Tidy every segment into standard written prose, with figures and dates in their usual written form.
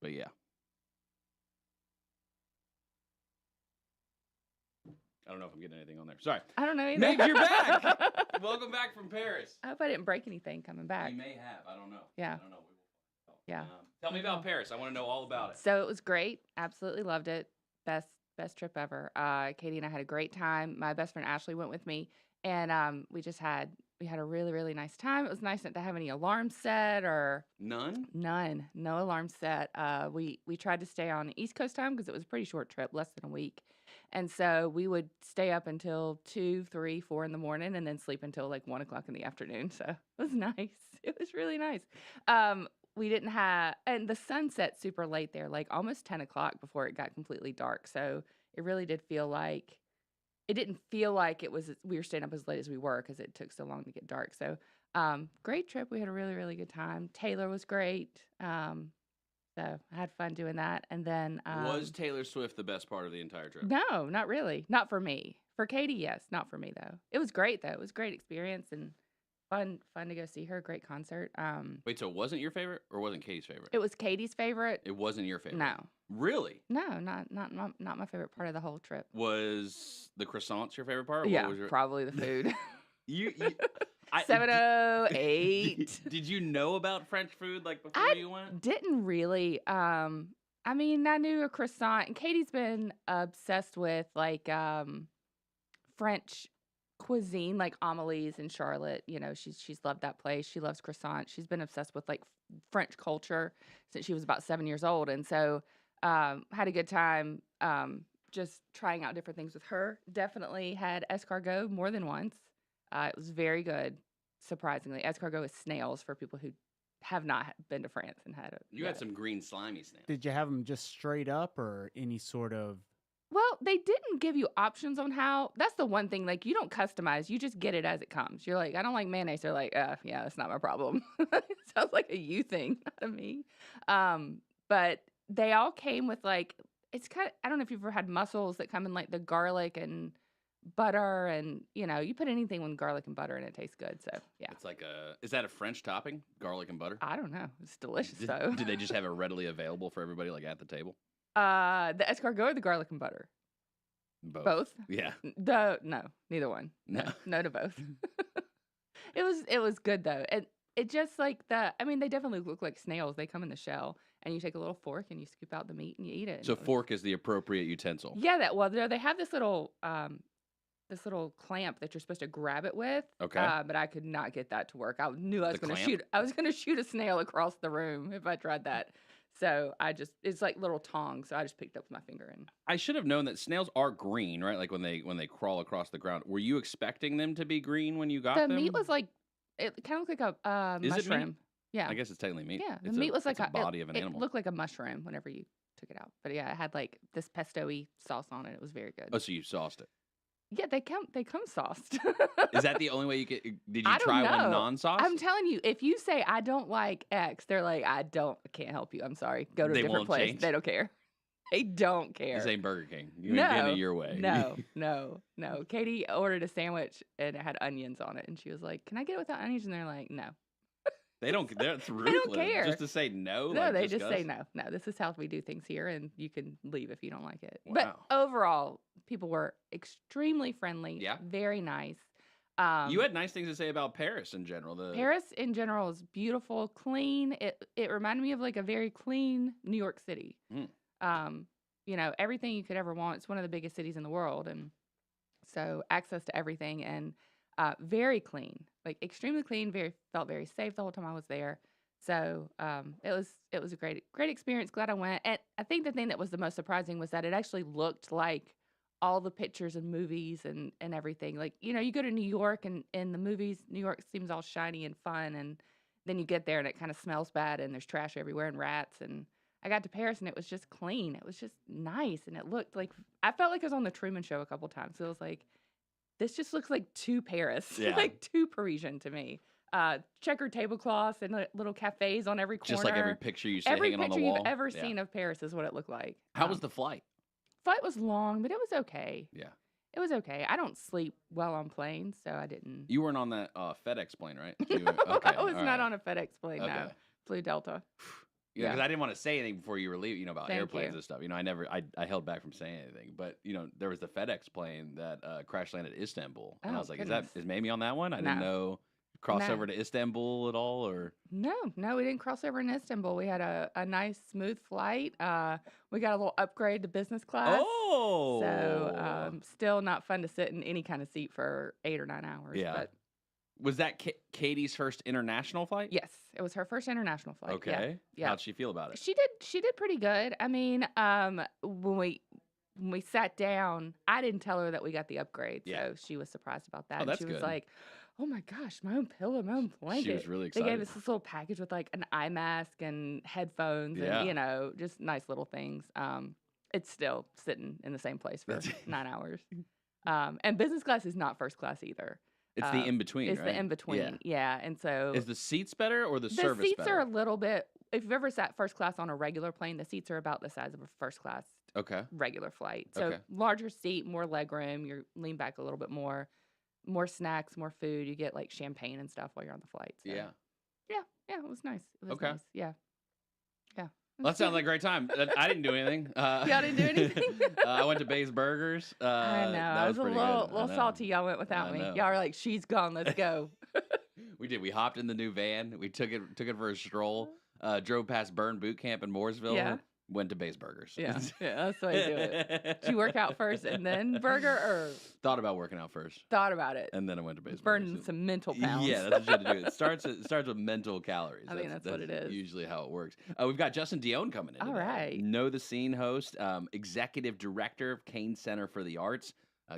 But yeah. I don't know if I'm getting anything on there. Sorry. I don't know either. Meg, you're back. Welcome back from Paris. I hope I didn't break anything coming back. You may have. I don't know. Yeah. I don't know. Yeah. Tell me about Paris. I want to know all about it. So it was great. Absolutely loved it. Best trip ever. Katie and I had a great time. My best friend Ashley went with me, and we had a really, really nice time. It was nice not to have any alarms set or None. No alarm set. We tried to stay on East Coast time because it was a pretty short trip, less than a week, and so we would stay up until 2, 3, 4 in the morning, and then sleep until like 1 o'clock in the afternoon. So it was nice. It was really nice. We didn't have, and the sun set super late there, like almost 10 o'clock before it got completely dark. So it really did feel like, it didn't feel like we were staying up as late as we were because it took so long to get dark. So great trip. We had a really, really good time. Taylor was great. So I had fun doing that. And then. Was Taylor Swift the best part of the entire trip? No, not really. Not for me. For Katie, yes. Not for me, though. It was great, though. It was a great experience and fun to go see her. Great concert. Wait, so it wasn't your favorite or wasn't Katie's favorite? It was Katie's favorite. It wasn't your favorite? No. Really? No, not my favorite part of the whole trip. Was the croissants your favorite part? Yeah, probably the food. you 708. Did you know about French food like before you went? Didn't really. I mean, I knew a croissant, and Katie's been obsessed with like French cuisine, like Amelie's in Charlotte. You know, she's loved that place. She loves croissants. She's been obsessed with like French culture since she was about 7 years old, and so had a good time just trying out different things with her. Definitely had escargot more than once. It was very good, surprisingly. Escargot is snails for people who have not been to France and had it. You had some green slimy snails. Did you have them just straight up or any sort of? Well, they didn't give you options on how. That's the one thing. Like, you don't customize. You just get it as it comes. You're like, I don't like mayonnaise. They're like, yeah, that's not my problem. Sounds like a you thing, not a me. But they all came with like, it's kind of, I don't know if you've ever had mussels that come in like the garlic and butter, and you put anything with garlic and butter and it tastes good. So yeah, it's like is that a French topping, garlic and butter? I don't know. It's delicious though. Do they just have it readily available for everybody like at the table? The escargot or the garlic and butter? Both? Yeah. No, neither one. No to both. It was good though. It just like I mean, they definitely look like snails. They come in the shell, and you take a little fork and you scoop out the meat and you eat it. So fork is the appropriate utensil. Yeah, they have this little clamp that you're supposed to grab it with. Okay. But I could not get that to work. I knew I was going to shoot. I was going to shoot a snail across the room if I tried that. So it's like little tongs. So I just picked up with my finger and. I should have known that snails are green, right? Like when they crawl across the ground. Were you expecting them to be green when you got them? The meat was like, it kind of looked like a mushroom. It meat? Yeah. I guess it's technically meat. Yeah, the meat was like a body of an animal. It looked like a mushroom whenever you took it out. But yeah, it had like this pesto-y sauce on it. It was very good. Oh, so you sauced it? Yeah, they come sauced. Is that the only way you get? Did you I don't try know. one non-sauce? I'm telling you, if you say I don't like X, they're like, I can't help you. I'm sorry. Go to a different place. Change? They don't care. They don't care. This ain't Burger King. You ain't getting it your way. No. Katie ordered a sandwich and it had onions on it, and she was like, "Can I get it without onions?" And they're like, "No." They don't. That's ruthless. They don't care. Just to say no. No, like, they just say no. No, this is how we do things here, and you can leave if you don't like it. Wow. But overall, people were extremely friendly. Yeah. Very nice. You had nice things to say about Paris in general. Paris in general is beautiful, clean. It reminded me of like a very clean New York City. Everything you could ever want. It's one of the biggest cities in the world, and so access to everything, and very clean, like extremely clean. Felt very safe the whole time I was there. So it was a great experience. Glad I went. And I think the thing that was the most surprising was that it actually looked like all the pictures and movies and everything. Like, you go to New York, and in the movies, New York seems all shiny and fun, and then you get there and it kind of smells bad and there's trash everywhere and rats. And I got to Paris and it was just clean. It was just nice, and it looked like, I felt like I was on the Truman Show a couple times. So it was like, this just looks like too Paris, like too Parisian to me. Checkered tablecloths and little cafes on every corner. Just like every picture you see hanging on the wall. Every picture you've ever seen of Paris is what it looked like. How was the flight? Flight was long, but it was okay. Yeah. It was okay. I don't sleep well on planes, so I didn't. You weren't on that FedEx plane, right? I was not on a FedEx plane, no. Flew Delta. You know, Yeah. because I didn't want to say anything before you were leaving, you know, about Thank airplanes you. and stuff. You know, I held back from saying anything. But, you know, there was the FedEx plane that crash landed at Istanbul. And I Oh, was like, goodness. is Mamie on that one? I didn't No. know. Cross No. over to Istanbul at all? Or No, we didn't cross over in Istanbul. We had a nice, smooth flight. We got a little upgrade to business class. Oh. So still not fun to sit in any kind of seat for 8 or 9 hours. Yeah. But Was that Katie's first international flight? yes, it was her first international flight. Okay. Yeah. How'd she feel about it? She did pretty good. I mean, when we sat down, I didn't tell her that we got the upgrade, Yeah. so she was surprised about that. Oh, And that's she was good. like, "Oh my gosh, my own pillow, my own blanket." She was really They gave excited. us this little package with like an eye mask and headphones Yeah. and, you know, just nice little things. It's still sitting in the same place for That's- 9 hours. And business class is not first class either. It's the in between. It's right? the in between. Yeah. And so Is the seats better or the the service seats better? are a little bit, if you've ever sat first class on a regular plane, the seats are about the size of a first class Okay. regular flight. So Okay. larger seat, more leg room, you lean back a little bit more snacks, more food. You get like champagne and stuff while you're on the flight. So. Yeah. Yeah, it was nice. It was Okay. nice. Yeah. Well, that sounds like a great time. I didn't do anything. Y'all didn't do anything? I went to Bay's Burgers. I know. That I was a pretty little good. I know. salty. Y'all went without I me. know. Y'all were like, "She's gone. Let's go." We did. We hopped in the new van. We took it for a stroll. Drove past Burn Boot Camp in Mooresville. Yeah. Went to Bay's Burgers. Yeah, that's the way to do it. Did you work out first and then burger, or Thought about working out first, thought about it? and then I went to Bay's Burning Burgers. some mental pounds. Yeah, that's what you have to do. It starts with mental calories. I think that's what it is. Usually how it works. We've got Justin Dionne coming in. All today. right. Know the Scene host, executive director of Cain Center for the Arts,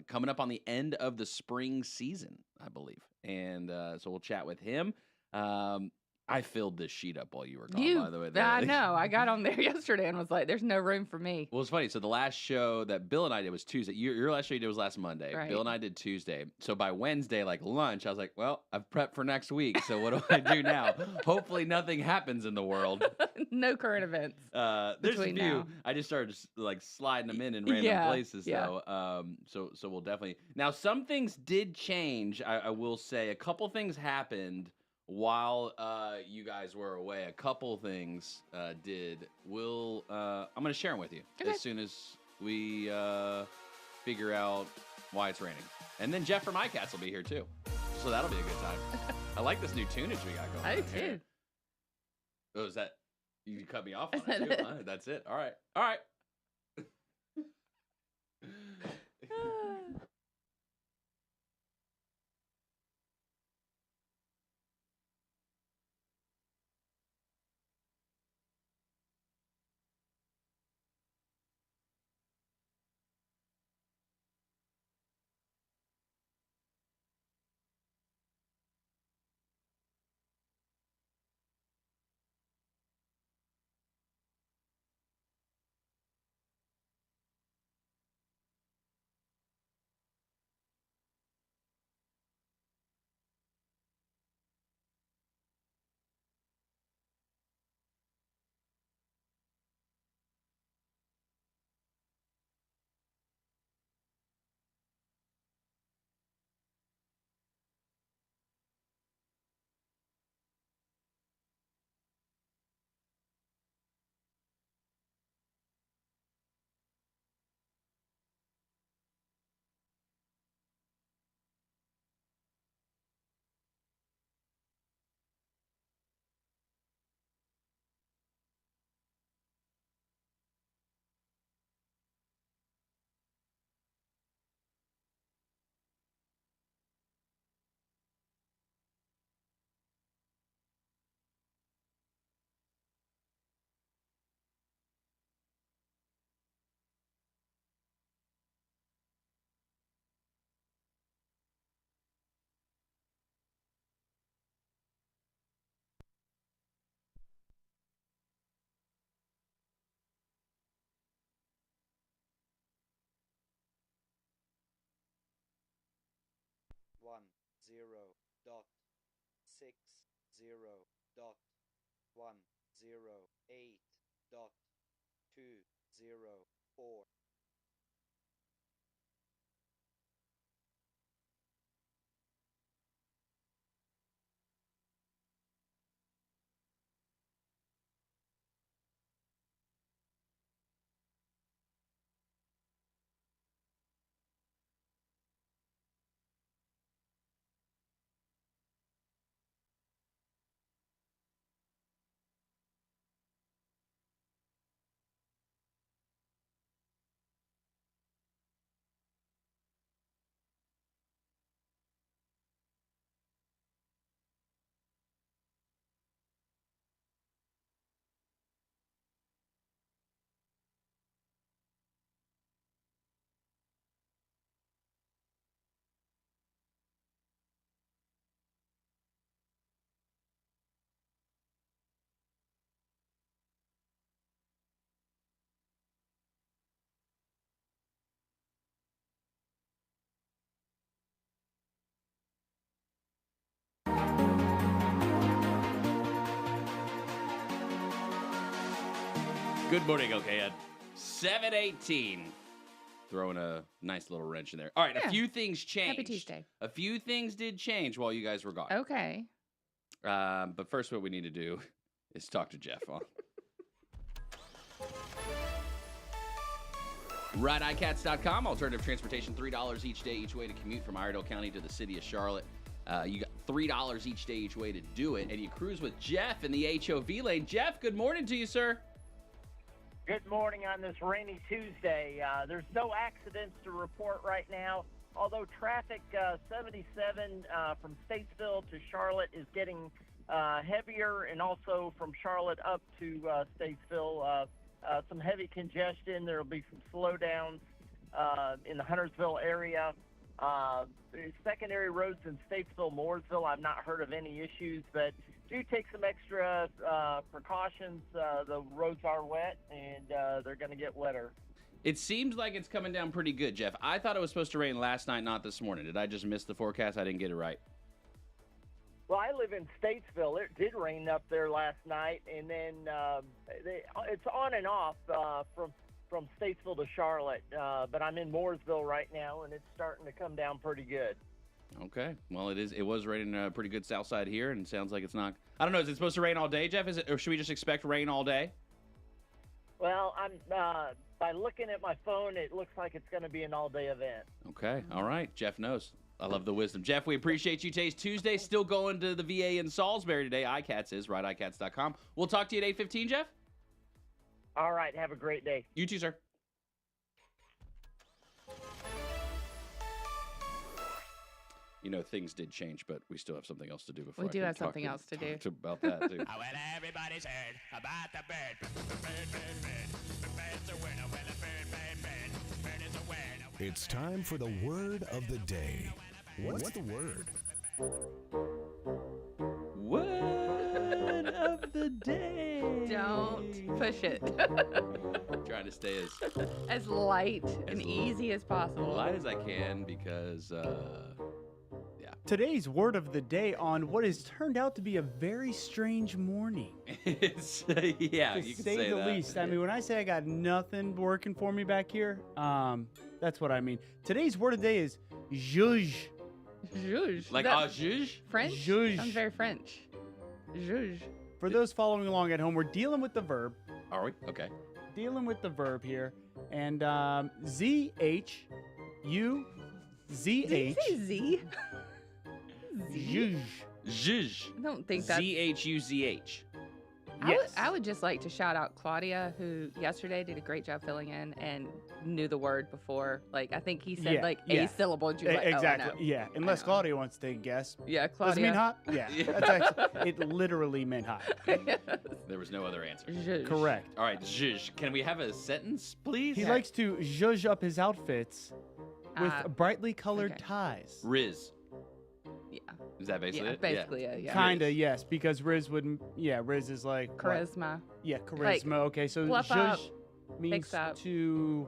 coming up on the end of the spring season, I believe. And so we'll chat with him. I filled this sheet up while you were gone, by the way. I know. I got on there yesterday and was like, "There's no room for me." Well, it's funny. So the last show that Bill and I did was Tuesday. Your last show you did was last Monday. Right. Bill and I did Tuesday. So by Wednesday, like lunch, I was like, well, I've prepped for next week. So what do I do now? Hopefully nothing happens in the world. No current events. There's a few. Between now. I just started like sliding them in random Yeah, places. yeah. Though. So we'll definitely. Now some things did change. I will say a couple things happened while you guys were away. A couple things did. I'm going to share them with you Okay. as soon as we figure out why it's raining. And then Jeff from iCats will be here too. So that'll be a good time. I like this new tunage we got going I do on here. too. Oh, is that... You cut me off on Is that it too, it? huh? That's it. All right. All right. One zero dot 60.108.204. Good morning, okay, at 7:18. Throwing a nice little wrench in there. All right, Yeah. a few things changed. Happy Tuesday. A few things did change while you guys were gone. Okay. But first, what we need to do is talk to Jeff. RideICats.com, alternative transportation, $3 each day, each way to commute from Iredell County to the city of Charlotte. You got $3 each day, each way to do it, and you cruise with Jeff in the HOV lane. Jeff, good morning to you, sir. Good morning on this rainy Tuesday. There's no accidents to report right now, although traffic 77 from Statesville to Charlotte is getting heavier, and also from Charlotte up to Statesville, some heavy congestion. There will be some slowdowns in the Huntersville area. Secondary roads in Statesville, Mooresville, I've not heard of any issues, but do take some extra precautions. The roads are wet, and they're going to get wetter. It seems like it's coming down pretty good, Jeff. I thought it was supposed to rain last night, not this morning. Did I just miss the forecast? I didn't get it right. Well, I live in Statesville. It did rain up there last night, and then it's on and off from Statesville to Charlotte. But I'm in Mooresville right now, and it's starting to come down pretty good. Okay. Well, it was raining pretty good south side here, and it sounds like it's not. I don't know. Is it supposed to rain all day, Jeff? Or should we just expect rain all day? Well, I'm by looking at my phone, it looks like it's going to be an all-day event. Okay. All right. Jeff knows. I love the wisdom. Jeff, we appreciate you. Today's Tuesday. Still going to the VA in Salisbury today. iCats is RideICats.com. We'll talk to you at 8:15, Jeff. All right. Have a great day. You too, sir. You know, things did change, but we still have something else to do before We I do can have talk something else to do. about that, too. Well, everybody's heard about the bird. The bird's a winner. Well, the bird is a winner. It's time for the word of the day. What's the word? Word of the day. Don't push it. Trying to stay As light and As easy as possible. light as I can because, yeah. Today's word of the day on what has turned out to be a very strange morning. It's, yeah, To you can say say the that. least. I mean, when I say I got nothing working for me back here, that's what I mean. Today's word of the day is zhuzh. Zhuzh. Like, That- zhuzh? French? Zhuzh. Sounds very French. Zhuzh. For those following along at home, we're dealing with the verb. Are we? Okay. Dealing with the verb here. And ZHUZH. Did you say Z? Z? Zhuzh. Zhuzh. I don't think that's... ZHUZH. Yes. I would just like to shout out Claudia, who yesterday did a great job filling in and knew the word before. Like, I think he said, Yeah, like, yeah. a syllable. And you were like, Exactly. Oh, I know. Yeah. Unless know. Claudia wants to take a guess. Yeah, Does it Claudia. mean hot? Yeah. Yeah. That's actually, it literally meant hot. There was no other answer. Zhuzh. Correct. All right, zhuzh. Can we have a sentence, please? He likes to zhuzh up his outfits with Ah, brightly colored okay. ties. Riz. Yeah. Is that basically Yeah, it? basically, yeah. Kinda, Riz. yes, because Riz would, Riz is like what? Charisma. Yeah, Like, charisma. Okay, so fluff up, zhuzh means fix up. to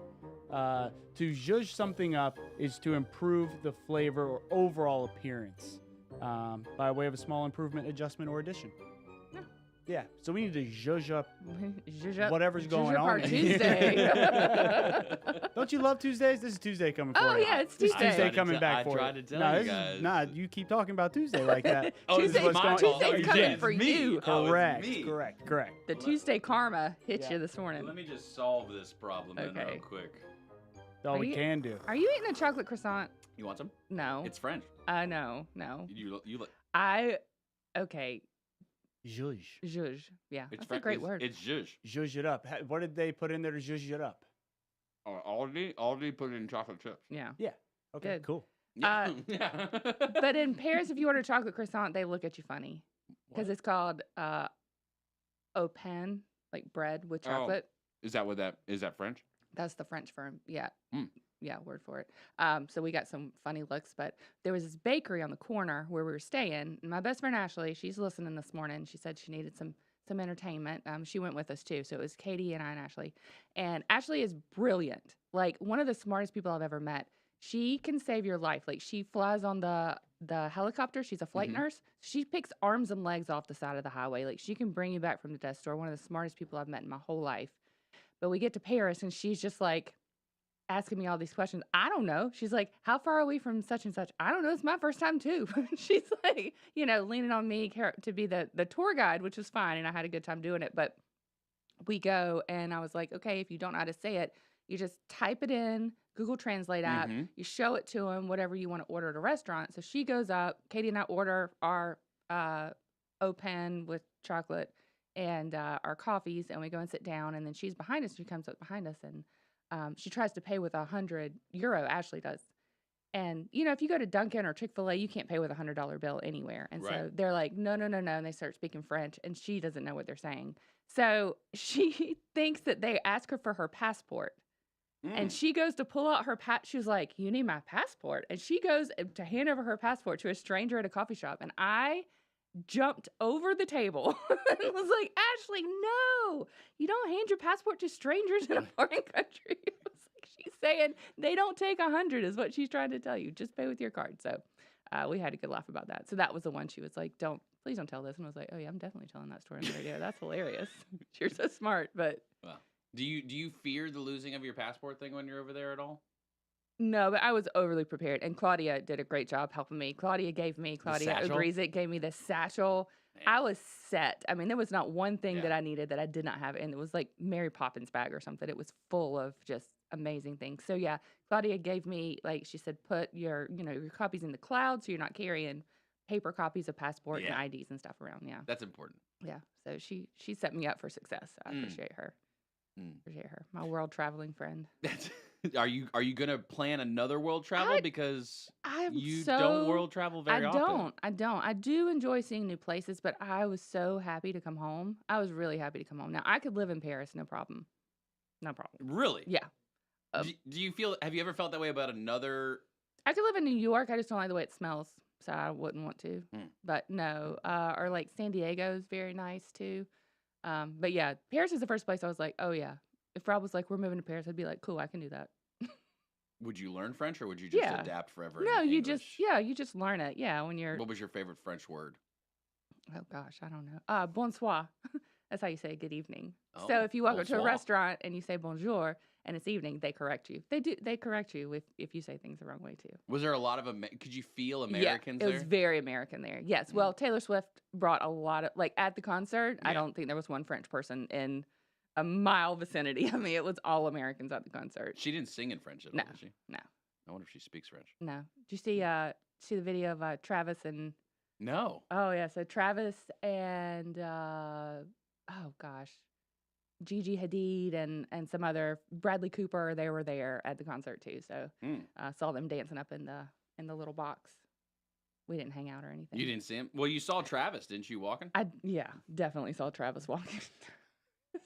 zhuzh something up is to improve the flavor or overall appearance by way of a small improvement, adjustment, or addition. Yeah. Yeah, so we need to zhuzh up Zhuzh up- whatever's zhuzh going up on. our Tuesday. Don't you love Tuesdays? This is Tuesday coming for Oh, you. yeah, it's This is Tuesday. Tuesday I tried to coming tell- back I for tried you. to tell No, you this is- guys. Nah, you keep talking about Tuesday like that. Oh, this is Tuesday's my my- fault. Tuesday's Oh, coming yeah, for it's me. you. Oh, it's Correct, me. correct. The Tuesday karma hit Yeah. you this morning. Let me just solve this problem then Okay. real quick. That's all Are we you- can do. Are you eating a chocolate croissant? You want some? No. It's French. No. You look. Okay. Zhuzh. Zhuzh. Yeah. It's That's French. a great word. It's zhuzh. Zhuzh it up. What did they put in there to zhuzh it up? Aldi put in chocolate chips. Yeah. Okay, Good. cool. Uh, Yeah. But in Paris, if you order chocolate croissant, they look at you funny because What? it's called au pain, like bread with Oh. chocolate. Is that French? That's the French for yeah. Mm. Yeah, word for it. So we got some funny looks, but there was this bakery on the corner where we were staying. And my best friend Ashley, she's listening this morning. She said she needed some entertainment. She went with us too. So it was Katie and I and Ashley. And Ashley is brilliant. Like one of the smartest people I've ever met. She can save your life. Like she flies on the helicopter. She's a flight Mhm. nurse. She picks arms and legs off the side of the highway. Like she can bring you back from the death store. One of the smartest people I've met in my whole life. But we get to Paris, and she's just like asking me all these questions. I don't know. She's like, how far are we from such and such? I don't know. It's my first time too. She's like, leaning on me to be the tour guide, which was fine. And I had a good time doing it. But we go, and I was like, okay, if you don't know how to say it, you just type it in Google Translate app. Mm-hmm. You show it to them, whatever you want to order at a restaurant. So she goes up. Katie and I order our au pain with chocolate and our coffees, and we go and sit down. And then she's behind us. She comes up behind us, and she tries to pay with €100. Ashley does. And, if you go to Dunkin' or Chick-fil-A, you can't pay with a $100 bill anywhere. And so Right. they're like, no. And they start speaking French, and she doesn't know what they're saying. So she thinks that they ask her for her passport. And she goes to pull out her she was like, you need my passport. And she goes to hand over her passport to a stranger at a coffee shop. And I jumped over the table and was like, Ashley, no, you don't hand your passport to strangers in a foreign country. It was like, she's saying they don't take 100 is what she's trying to tell you. Just pay with your card. So we had a good laugh about that. So that was the one she was like, please don't tell this. And I was like, oh yeah, I'm definitely telling that story on the radio. That's hilarious. You're so smart. But Wow. Do you fear the losing of your passport thing when you're over there at all? no, but I was overly prepared. And Claudia did a great job helping me. Claudia satchel? Ugrizic gave me the satchel. Man. I was set. I mean, there was not one thing that I needed that I did not have. And it was like Mary Poppins bag or something. It was full of just amazing things. So yeah, Claudia gave me, like she said, put your copies in the cloud so you're not carrying paper copies of passport and IDs and stuff around. Yeah. That's important. Yeah. So she set me up for success. I appreciate her. Appreciate her. My world traveling friend. Are you gonna plan another world travel because you so- don't world travel very often? I don't. I do enjoy seeing new places, but I was so happy to come home. I was really happy to come home. Now I could live in Paris, no problem. No problem. Really? Yeah. Do you feel? Have you ever felt that way about another? I could live in New York. I just don't like the way it smells, so I wouldn't want to. But no, or like San Diego is very nice too. But yeah, Paris is the first place I was like, oh yeah. If Rob was like, we're moving to Paris, I'd be like, cool, I can do that. Would you learn French or would you just adapt forever? No, in you English? you just learn it. Yeah, when you're. What was your favorite French word? Oh gosh, I don't know. Bonsoir. That's how you say good evening. So Oh, if you walk up to a bonsoir. restaurant and you say bonjour and it's evening, they correct you. They correct you if you say things the wrong way too. Was there a lot of could you feel Americans yeah, it there? was very American there. Yes. Well, Taylor Swift brought a lot of at the concert. I don't think there was one French person in a mile vicinity. I mean, it was all Americans at the concert. She didn't sing in French at all, did she? No. I wonder if she speaks French. No. Did you see the video of Travis and? No. Oh yeah, so Travis and oh gosh, Gigi Hadid and some other Bradley Cooper. They were there at the concert too. So saw them dancing up in the little box. We didn't hang out or anything. You didn't see him? Well, you saw Travis, didn't you, walking? I definitely saw Travis walking.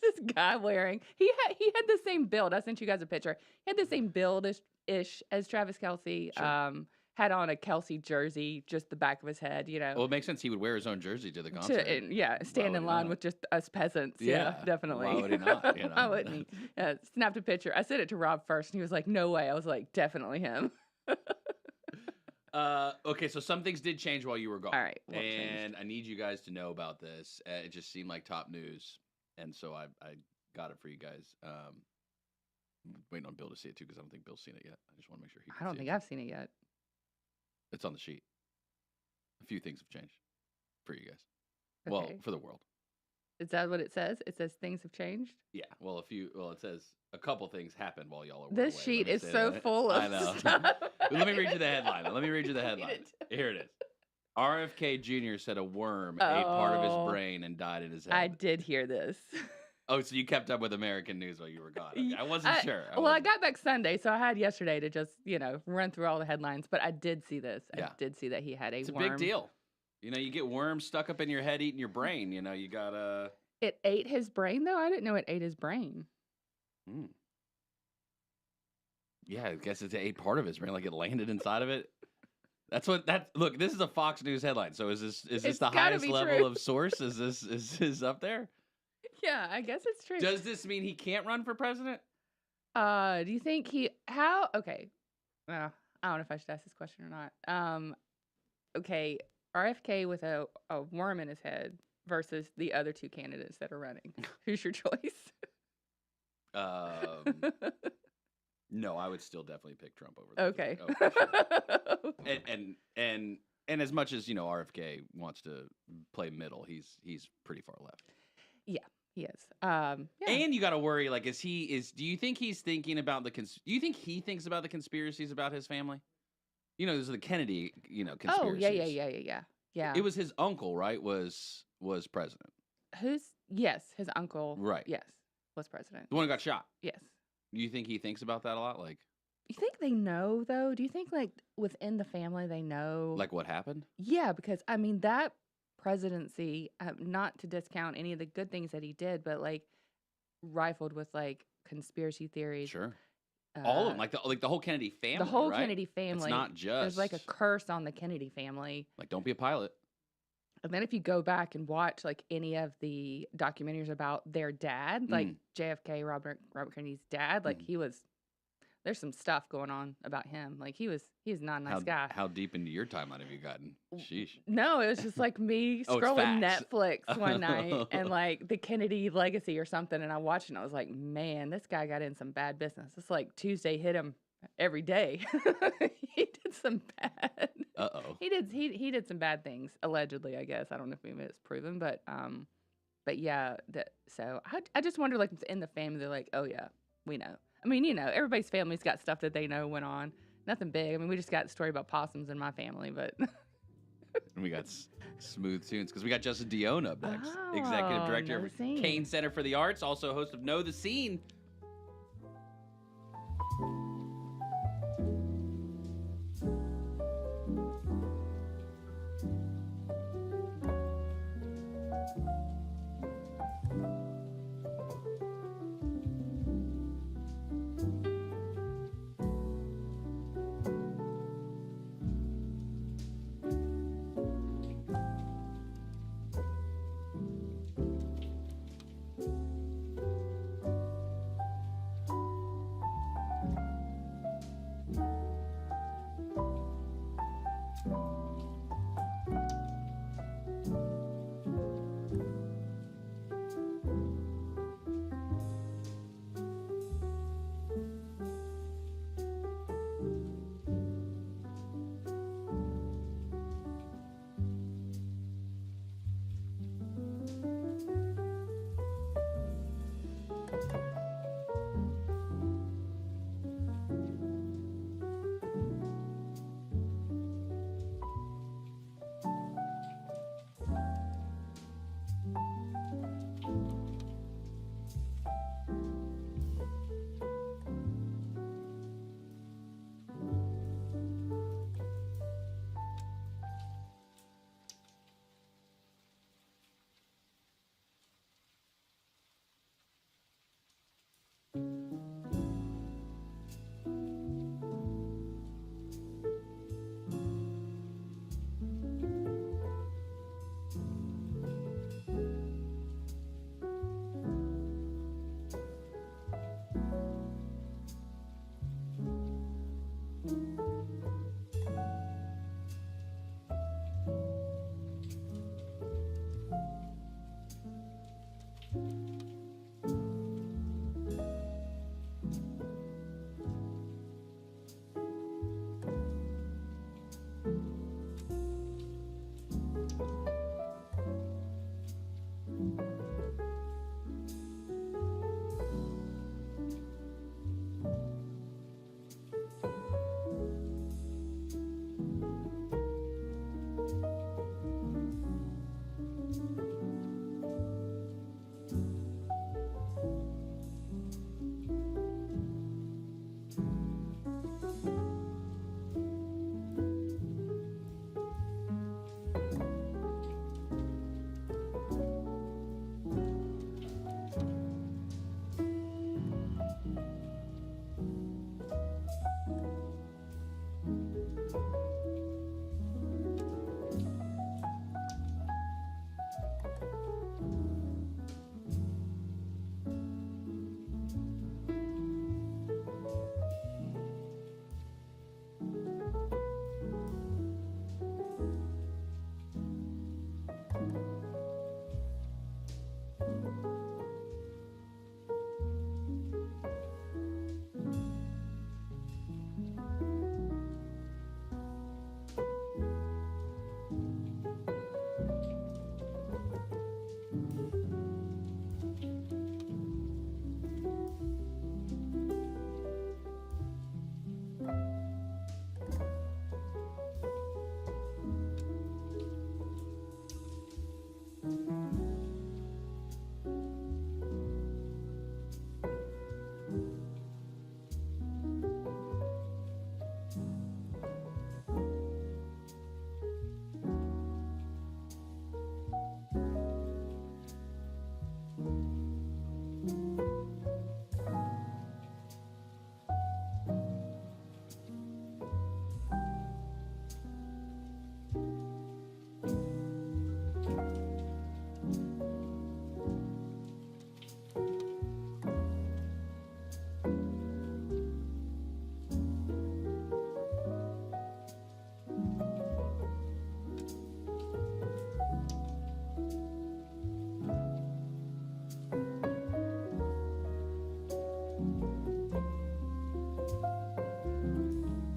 This guy wearing he had the same build. I sent you guys a picture. He had the same build ish as Travis Kelce. Sure. Had on a Kelce jersey, just the back of his head. Well, it makes sense. He would wear his own jersey to the concert. Stand Why in would he line not? with just us peasants. Yeah, definitely. Why would he not? Why wouldn't he? Snapped a picture. I sent it to Rob first, and he was like, "No way." I was like, "Definitely him." Okay, so some things did change while you were gone. All right, what and I need you guys to know about this. It just seemed like top news, and so I got it for you guys. Waiting on Bill to see it too because I don't think Bill's seen it yet. I just want to make sure he. I don't think I've seen it yet. It's on the sheet. A few things have changed for you guys. Okay. Well, for the world. Is that what it says? It says things have changed. Yeah. Well, it says a couple things happened while y'all are. This away. sheet Let me is say so that. full of I know. stuff. Let me read you the headline. Let me read you the Read headline. it. Here it is. RFK Jr. said a worm ate part of Oh. his brain and died in his head. I did hear this. Oh, so you kept up with American news while you were gone. Okay, I wasn't sure. I got back Sunday, so I had yesterday to just, run through all the headlines. But I did see this. Yeah. I did see that he had It's a worm. big deal. You get worms stuck up in your head eating your brain. You gotta. It ate his brain, though? I didn't know it ate his brain. Yeah, I guess it ate part of his brain, like it landed inside of it. Look, this is a Fox News headline. So is this It's the gotta highest be level true. of source? Is this up there? Yeah, I guess it's true. Does this mean he can't run for president? Do you think okay. Well, I don't know if I should ask this question or not. Okay, RFK with a worm in his head versus the other two candidates that are running. Who's your choice? No, I would still definitely pick Trump over those. Okay. Oh, for sure. And as much as RFK wants to play middle, he's pretty far left. Yeah, he is. Yeah. And you got to worry, like, do you think he's thinking about do you think he thinks about the conspiracies about his family? There's the Kennedy, conspiracies. Oh, yeah. It was his uncle, right? Was president. Yes, his uncle. Right. Yes, was president. The one who got shot. Yes. You think he thinks about that a lot? Like, You think they know though? Do you think like within the family they know? like what happened? Yeah, because I mean that presidency, not to discount any of the good things that he did, but like rifled with like conspiracy theories. Sure. All of them, like the whole Kennedy family. The whole right? Kennedy family. It's not just. There's like a curse on the Kennedy family. Like, don't be a pilot. And then if you go back and watch like any of the documentaries about their dad, like JFK, Robert Kennedy's dad, like there's some stuff going on about him. Like he was not a nice guy. How deep into your timeline have you gotten? Sheesh. No, it was just like me Oh, it's scrolling facts. Netflix one night and like the Kennedy legacy or something. And I watched it and I was like, man, this guy got in some bad business. It's like Tuesday hit him every day. He did some bad. Uh-oh. He did some bad things, allegedly, I guess. I don't know if it's proven, but yeah. So I just wonder, like, in the family, they're like, oh yeah, we know. I mean, everybody's family's got stuff that they know went on. Nothing big. I mean, we just got a story about possums in my family, but. And we got smooth tunes because we got Justin Dionne up next, Oh, executive director Know the of Scene. Cain Center for the Arts, also host of Know the Scene.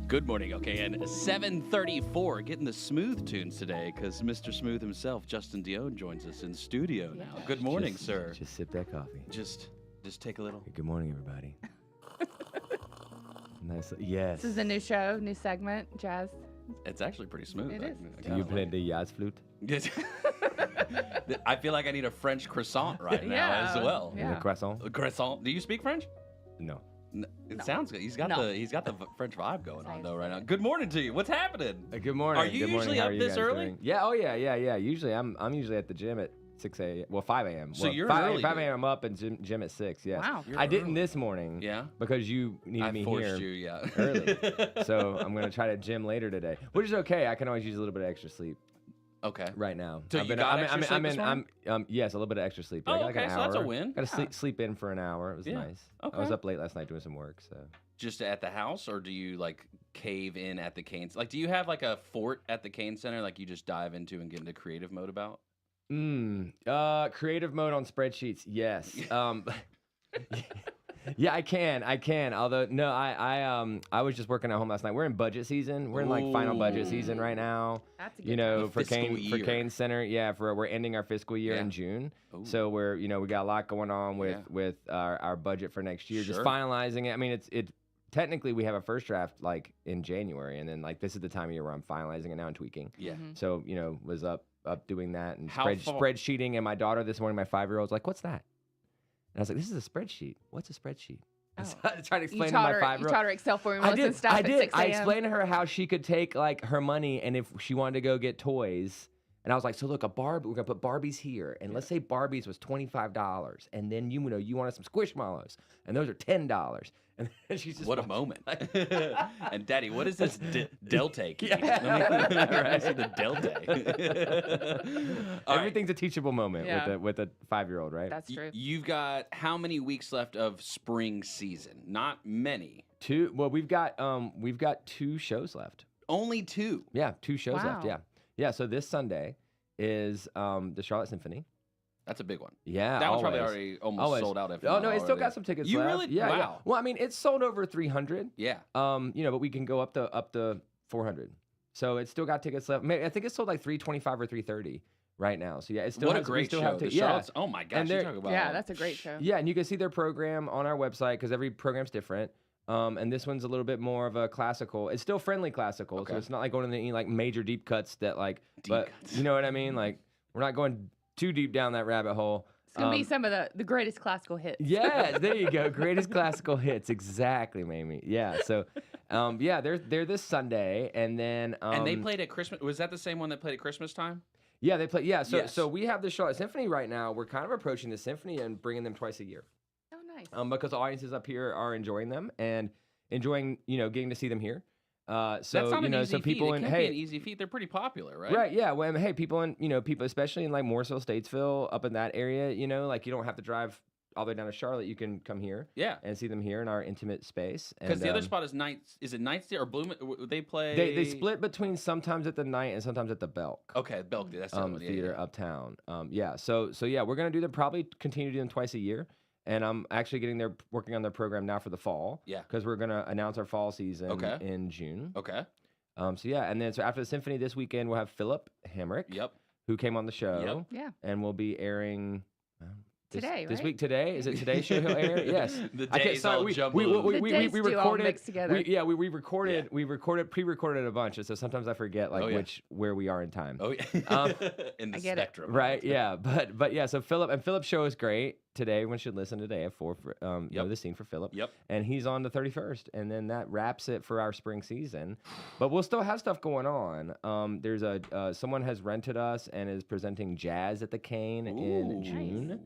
Good morning, okay, and 7:34, getting the smooth tunes today, because Mr. Smooth himself, Justin Dionne, joins us in studio now. Good morning, sir. Just sip that coffee. Just take a little. Good morning, everybody. Nice. Yes. This is a new show, new segment, jazz. It's actually pretty smooth. It is. Do you play the jazz flute? Yes. I feel like I need a French croissant right now Yeah. as well. Yeah. And the croissant? A croissant. Do you speak French? No. It sounds good. He's got No. the French vibe going on Same. though right now. Good morning to you. What's happening? Good morning. Are you Good morning. usually How up are you this guys early? doing? Yeah. Oh yeah. Usually I'm usually at the gym at 6 a.m. Well, 5 a.m. So well, you're 5, early, 5 dude. a.m. up and gym at 6. Yes. Wow. You're I didn't early. this morning. Yeah. Because you needed I me forced here you, yeah. early. So I'm gonna try to gym later today, which is okay. I can always use a little bit of extra sleep Okay. right now. So you got extra sleep this morning? Yes, a little bit of extra sleep. Oh, I got like okay, an so hour. that's a win. Got to sleep in for an hour. It was Yeah. nice. I was Okay. up late last night doing some work. So. Just at the house, or do you like cave in at the Cain? Like, do you have like a fort at the Cain Center, like you just dive into and get into creative mode about? Creative mode on spreadsheets. Yes. Yeah, I can. Although no, I was just working at home last night. We're in budget season. We're in like final budget season right now. That's a good You know, time. for Fiscal year. Cain Center. Yeah, we're ending our fiscal year Yeah. in June. Ooh. So we got a lot going on with our budget for next year. Just Sure. finalizing it. I mean, it's technically we have a first draft like in January, and then like this is the time of year where I'm finalizing it now and tweaking. Yeah. Mhm. So was up doing that and How far- spreadsheeting. And my daughter this morning, my 5-year-old's like, "What's that?" And I was like, "This is a spreadsheet. What's a spreadsheet?" Oh. So I tried to You explain to taught my her, 5-year-old. you taught her Excel formulas and stuff I at did. 6 I a.m. explained to her how she could take like her money, and if she wanted to go get toys, and I was like, so look, a Barbie, we're gonna put Barbies here, and let's say Barbies was $25, and then you wanted some Squishmallows, and those are $10, and then she's just What a watching, moment. like- And Daddy, what is this Delta key? Yeah. Let me see the Delta. All right. Everything's a teachable moment Yeah. with a 5-year-old, right? That's true. You've got how many weeks left of spring season? Not many. Two. Well, we've got 2 shows left. Only 2. Yeah, 2 shows left. Wow. Yeah, yeah. So this Sunday is the Charlotte Symphony. That's a big one. Yeah, That one's probably always. already almost Always. sold out. If Oh not no, it's still already. got some tickets You left. really? Yeah, yeah. Wow. Well, I mean, it's sold over 300. Yeah. But we can go up to 400. So it's still got tickets left. I think it's sold like 325 or 330 right now. So yeah, it's still What a we great still show. have The yeah. Charlotte's, oh my gosh, you they're- talk about Yeah, that's a great show. Yeah, and you can see their program on our website because every program's different. And this one's a little bit more of a classical. It's still friendly classical, Okay. so it's not like going to any like major deep cuts that like. Deep but cuts. you know what I mean? Like we're not going too deep down that rabbit hole. It's going to be some of the greatest classical hits. Yeah, there you go. Greatest classical hits, exactly, Mamie. Yeah, so, they're this Sunday, and then and they played at Christmas. Was that the same one that played at Christmas time? Yeah, they play. Yeah, so Yes. so we have the Charlotte Symphony right now. We're kind of approaching the symphony and bringing them twice a year, Oh, nice. because audiences up here are enjoying them and enjoying getting to see them here. So That's not an easy so people feat. in it can't be an easy feat. They're pretty popular, right? Right, yeah. Well, hey, people in people especially in like Mooresville, Statesville, up in that area, like you don't have to drive all the way down to Charlotte. You can come here Yeah. and see them here in our intimate space. Because the other And, spot is Knights. Is it Knights or Bloom? They play. they split between sometimes at the Night and sometimes at the Belk. Okay, Belk. That's the other one. Yeah, Theater yeah. uptown. So yeah, we're gonna probably continue to do them twice a year. And I'm actually working on their program now for the fall. Yeah. Because we're gonna announce our fall season Okay. in June. Okay. So yeah, and then so after the symphony this weekend we'll have Philip Hamrick, Yep. who came on the show. Yeah. And we'll be airing Today, this right? week today. Is it today's show he'll air? Yes. The I can't- days sorry, all we jumbled. The days do all recorded mixed together. we pre-recorded a bunch, so sometimes I forget like Oh, yeah. where we are in time. Oh yeah. In the I get it. spectrum. Right, yeah, but yeah. So Philip's show is great today. One should listen today at 4 for Yep. the scene for Philip. Yep. And he's on the 31st, and then that wraps it for our spring season. But we'll still have stuff going on. There's someone has rented us and is presenting jazz at the Cain in Ooh. June.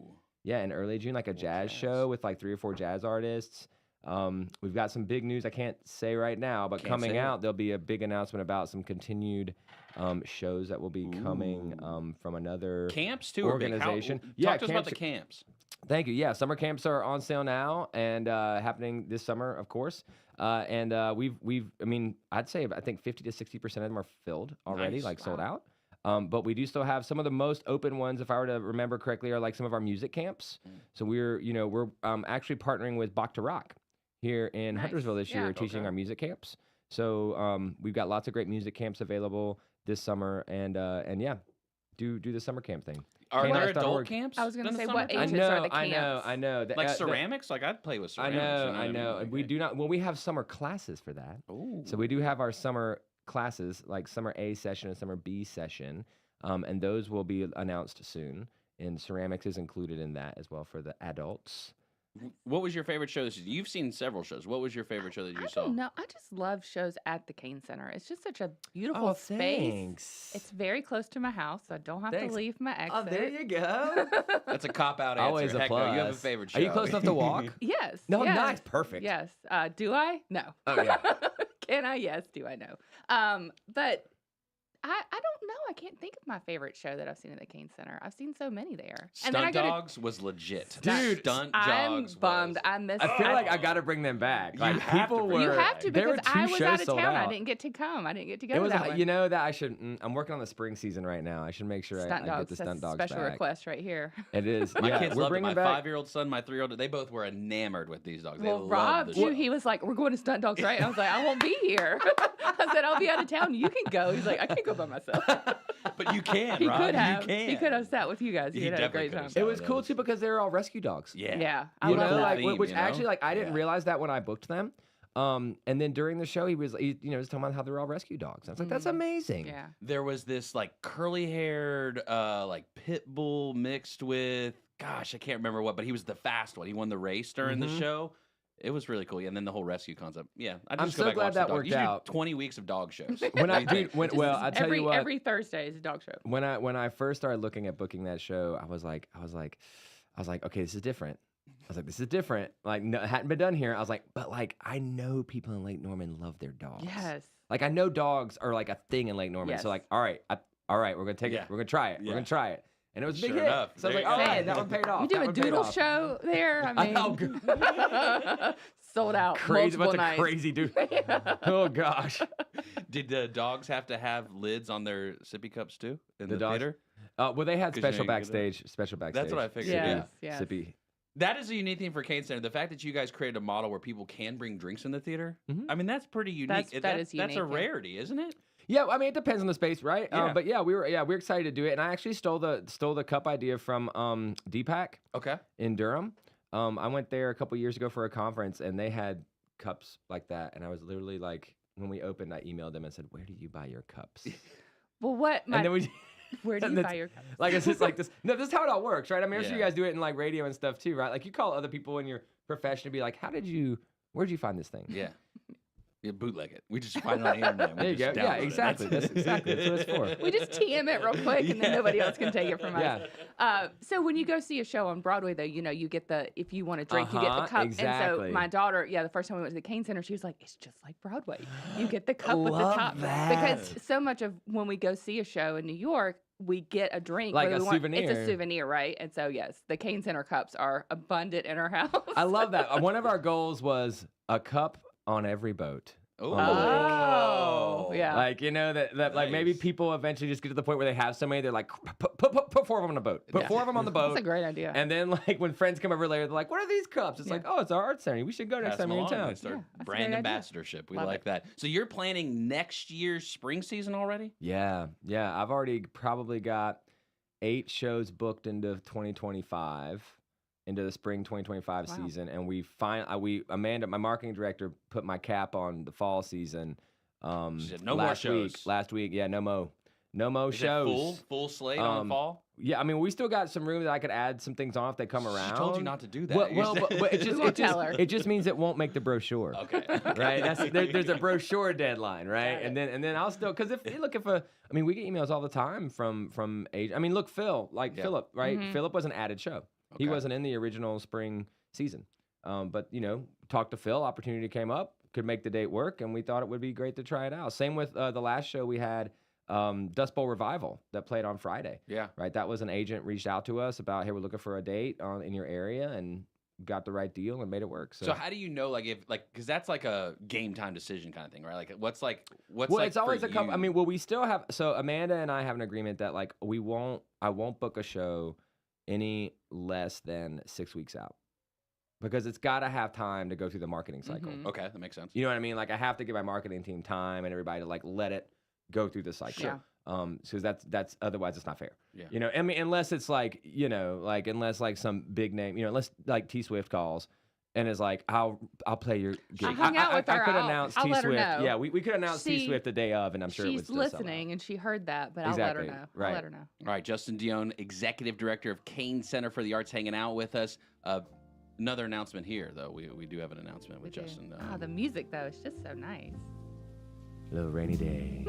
Yeah, in early June, like a jazz jazz. show with like 3 or 4 jazz artists. We've got some big news I can't say right now, but Can't coming say it. out, there'll be a big announcement about some continued shows that will be coming from another Camps too are big. organization. Talk to us about the camps. Thank you. Yeah, summer camps are on sale now and happening this summer, of course. We've I mean, I think 50 to 60% of them are filled already, Nice. like sold out. But we do still have some of the most open ones, if I were to remember correctly, are like some of our music camps. So we're actually partnering with Bach to Rock here in Nice. Huntersville this Yeah. year, teaching Okay. our music camps. So we've got lots of great music camps available this summer, and yeah, do the summer camp thing. Are there Canearts.org. adult camps? I was gonna in the say, what summertime? ages are the camps? I know. Like ceramics? Like I'd play with I ceramics. know, you know I what mean? know. Like, We do not. Well, we have summer classes for that. Ooh. So we do have our summer classes, like summer A session and summer B session, and those will be announced soon. And ceramics is included in that as well for the adults. What was your favorite show this season? You've seen several shows. What was your favorite show that you I saw? don't know. I just love shows at the Cain Center. It's just such a beautiful Oh, space. thanks. It's very close to my house, so I don't have Thanks. to leave my exit. Oh, there you go. That's a cop-out answer. Always a Heck no, you have a plus. favorite show. Are you close enough to walk? Yes. No, yes, nice, perfect. Yes. Do I? No. Oh, yeah. Can I? Yes. Do I? No. But I don't know. I can't think of my favorite show that I've seen at the Cain Center. I've seen so many there. Stunt Dogs was legit. Dude, Stunt I'm Dogs bummed. was. I missed. I feel like I got to bring them back. You Like have to people bring were. you were- have to there were because two I was shows out of sold town. I out. didn't get to come. I didn't get to go It to was, that one. you know, that I should. I'm working on the spring season right now. I should make sure Stunt I Dogs. get the Stunt That's Dogs a special back. request right here. It is. My yeah, kids we're loved it. bringing My back. 5-year-old son, my 3-year-old, they both were enamored with these dogs. They Well, loved Rob, the too, show. he was like, "We're going to Stunt Dogs, right?" And I was like, "I won't be here." I said, "I'll be out of town. You can go." He's like, "I can't go by myself." But you can, He Rob. could have. You can. He could have sat with you guys. He He had a definitely great could time. have It sat was with cool those. too because they're all rescue dogs. Yeah. Yeah, I You love know, that. like theme, which you know? actually, like I didn't Yeah. realize that when I booked them. And then during the show, he was talking about how they're all rescue dogs. I was like, that's amazing. Yeah. There was this like curly-haired, like pit bull mixed with, gosh, I can't remember what, but he was the fast one. He won the race during the show. It was really cool. Yeah, and then the whole rescue concept. Yeah, I I'm just go so back and glad watch the that dog. worked You should do out. 20 weeks of dog shows. When I What do you dude, think? well, I tell you what. Every Thursday is a dog show. When I first started looking at booking that show, I was like, okay, this is different. I was like, this is different. Like, no, it hadn't been done here. I was like, but like, I know people in Lake Norman love their dogs. Yes. Like, I know dogs are like a thing in Lake Norman. Yes. So like, all right, we're gonna take Yeah. it. We're gonna try it. Yeah. We're gonna try it. And it was a big Sure hit. enough. So I was There like, you all go. right, that one paid off. You do That a one paid doodle off. show there? I mean, Oh, sold out Crazy, multiple what's a nights. crazy dude? Oh gosh. Did the dogs have to have lids on their sippy cups too in the, dogs? theater? Well, they had 'Cause you special know you get backstage. Special backstage. That's what I figured. Yes, Yeah. yes. Sippy. That is a unique thing for Cain Center. The fact that you guys created a model where people can bring drinks in the theater. Mhm. I mean, that's pretty unique. That is That's a unique, yeah. rarity, isn't it? Yeah, I mean it depends on the space, right? Yeah. But yeah, we're excited to do it, and I actually stole the cup idea from Deepak Okay. in Durham. I went there a couple years ago for a conference, and they had cups like that, and I was literally like, when we opened, I emailed them and said, "Where do you buy your cups?" Well, what? and then we. Where do and you that's- buy your cups? Like it's just like this. No, this is how it all works, right? I mean, I'm sure you Yeah. guys do it in like radio and stuff too, right? Like you call other people in your profession to be like, where'd you find this thing? Yeah. Yeah, bootleg it. We just find it on the internet. and we There you just go. Yeah, download it. exactly. That's exactly what it's for. We just TM it real quick, and then nobody else can take it from us. Yeah. So when you go see a show on Broadway, though, you get if you want a drink, you get the Uh-huh, cup. exactly. And so my daughter, the first time we went to the Cain Center, she was like, "It's just like Broadway. You get the cup with the Love top." that. Because so much of when we go see a show in New York, we get a drink. Like whether a we want- It's souvenir. a souvenir, right? And so yes, the Cain Center cups are abundant in our house. I love that. One of our goals was a cup on every boat. Oh, on the lake. Oh, yeah. Like that like maybe Nice. people eventually just get to the point where they have so many, they're like put 4 of them on a boat. Put Yeah. 4 of them on the boat. That's a great idea. And then like when friends come over later, they're like, "What are these cups?" It's Yeah. like, "Oh, it's our art center. We should go next Pass time them you're in along. town." They start Yeah, that's a brand great idea. ambassadorship. We Love like it. that. So you're planning next year's spring season already? Yeah. I've already probably got 8 shows booked into 2025, into the spring 2025 Wow. season, and Amanda, my marketing director, put my cap on the fall season. She said, "No more shows." Last week, yeah, no mo Is it shows. full slate on the fall? Yeah, I mean, we still got some room that I could add some things on if they come She around. told you not to do that. Well, You well said- but it We just won't tell her. it just means it won't make the brochure. Okay. Right. There's a brochure deadline, right? Got it. And then I'll still because if I mean, we get emails all the time from age. I mean, look, Yeah. Philip, right? Mhm. Philip was an added show. He Okay. wasn't in the original spring season. But talked to Phil. Opportunity came up. Could make the date work, and we thought it would be great to try it out. Same with the last show we had, Dust Bowl Revival that played on Friday. Yeah. Right. That was an agent reached out to us about, hey, we're looking for a date in your area, and got the right deal and made it work. So how do you know, because that's like a game time decision kind of thing, right? Like, what's well, like it's always for a couple. I you? mean, we still have. So Amanda and I have an agreement that like I won't book a show any less than 6 weeks out. because it's got to have time to go through the marketing cycle. Okay, that makes sense. You know what I mean? Like I have to give my marketing team time and everybody to like let it go through the cycle. Sure. So that's otherwise it's not fair. Yeah. You know, I mean, unless it's like, you know, like unless like some big name, you know, unless like T Swift calls and is like, I'll play your gig. I hung out with her. I could I'll- announce I'll T let her Swift. know. Yeah, we could announce T She- Swift the day of, and I'm sure it would She's still sell out. listening and she heard that, but Exactly, I'll let her know. right. I'll let her know. All right, Justin Dionne, Executive Director of Cain Center for the Arts, hanging out with us. Another announcement here, though. We do have an announcement with We do. Justin. The music though, it's just so nice. Little rainy day.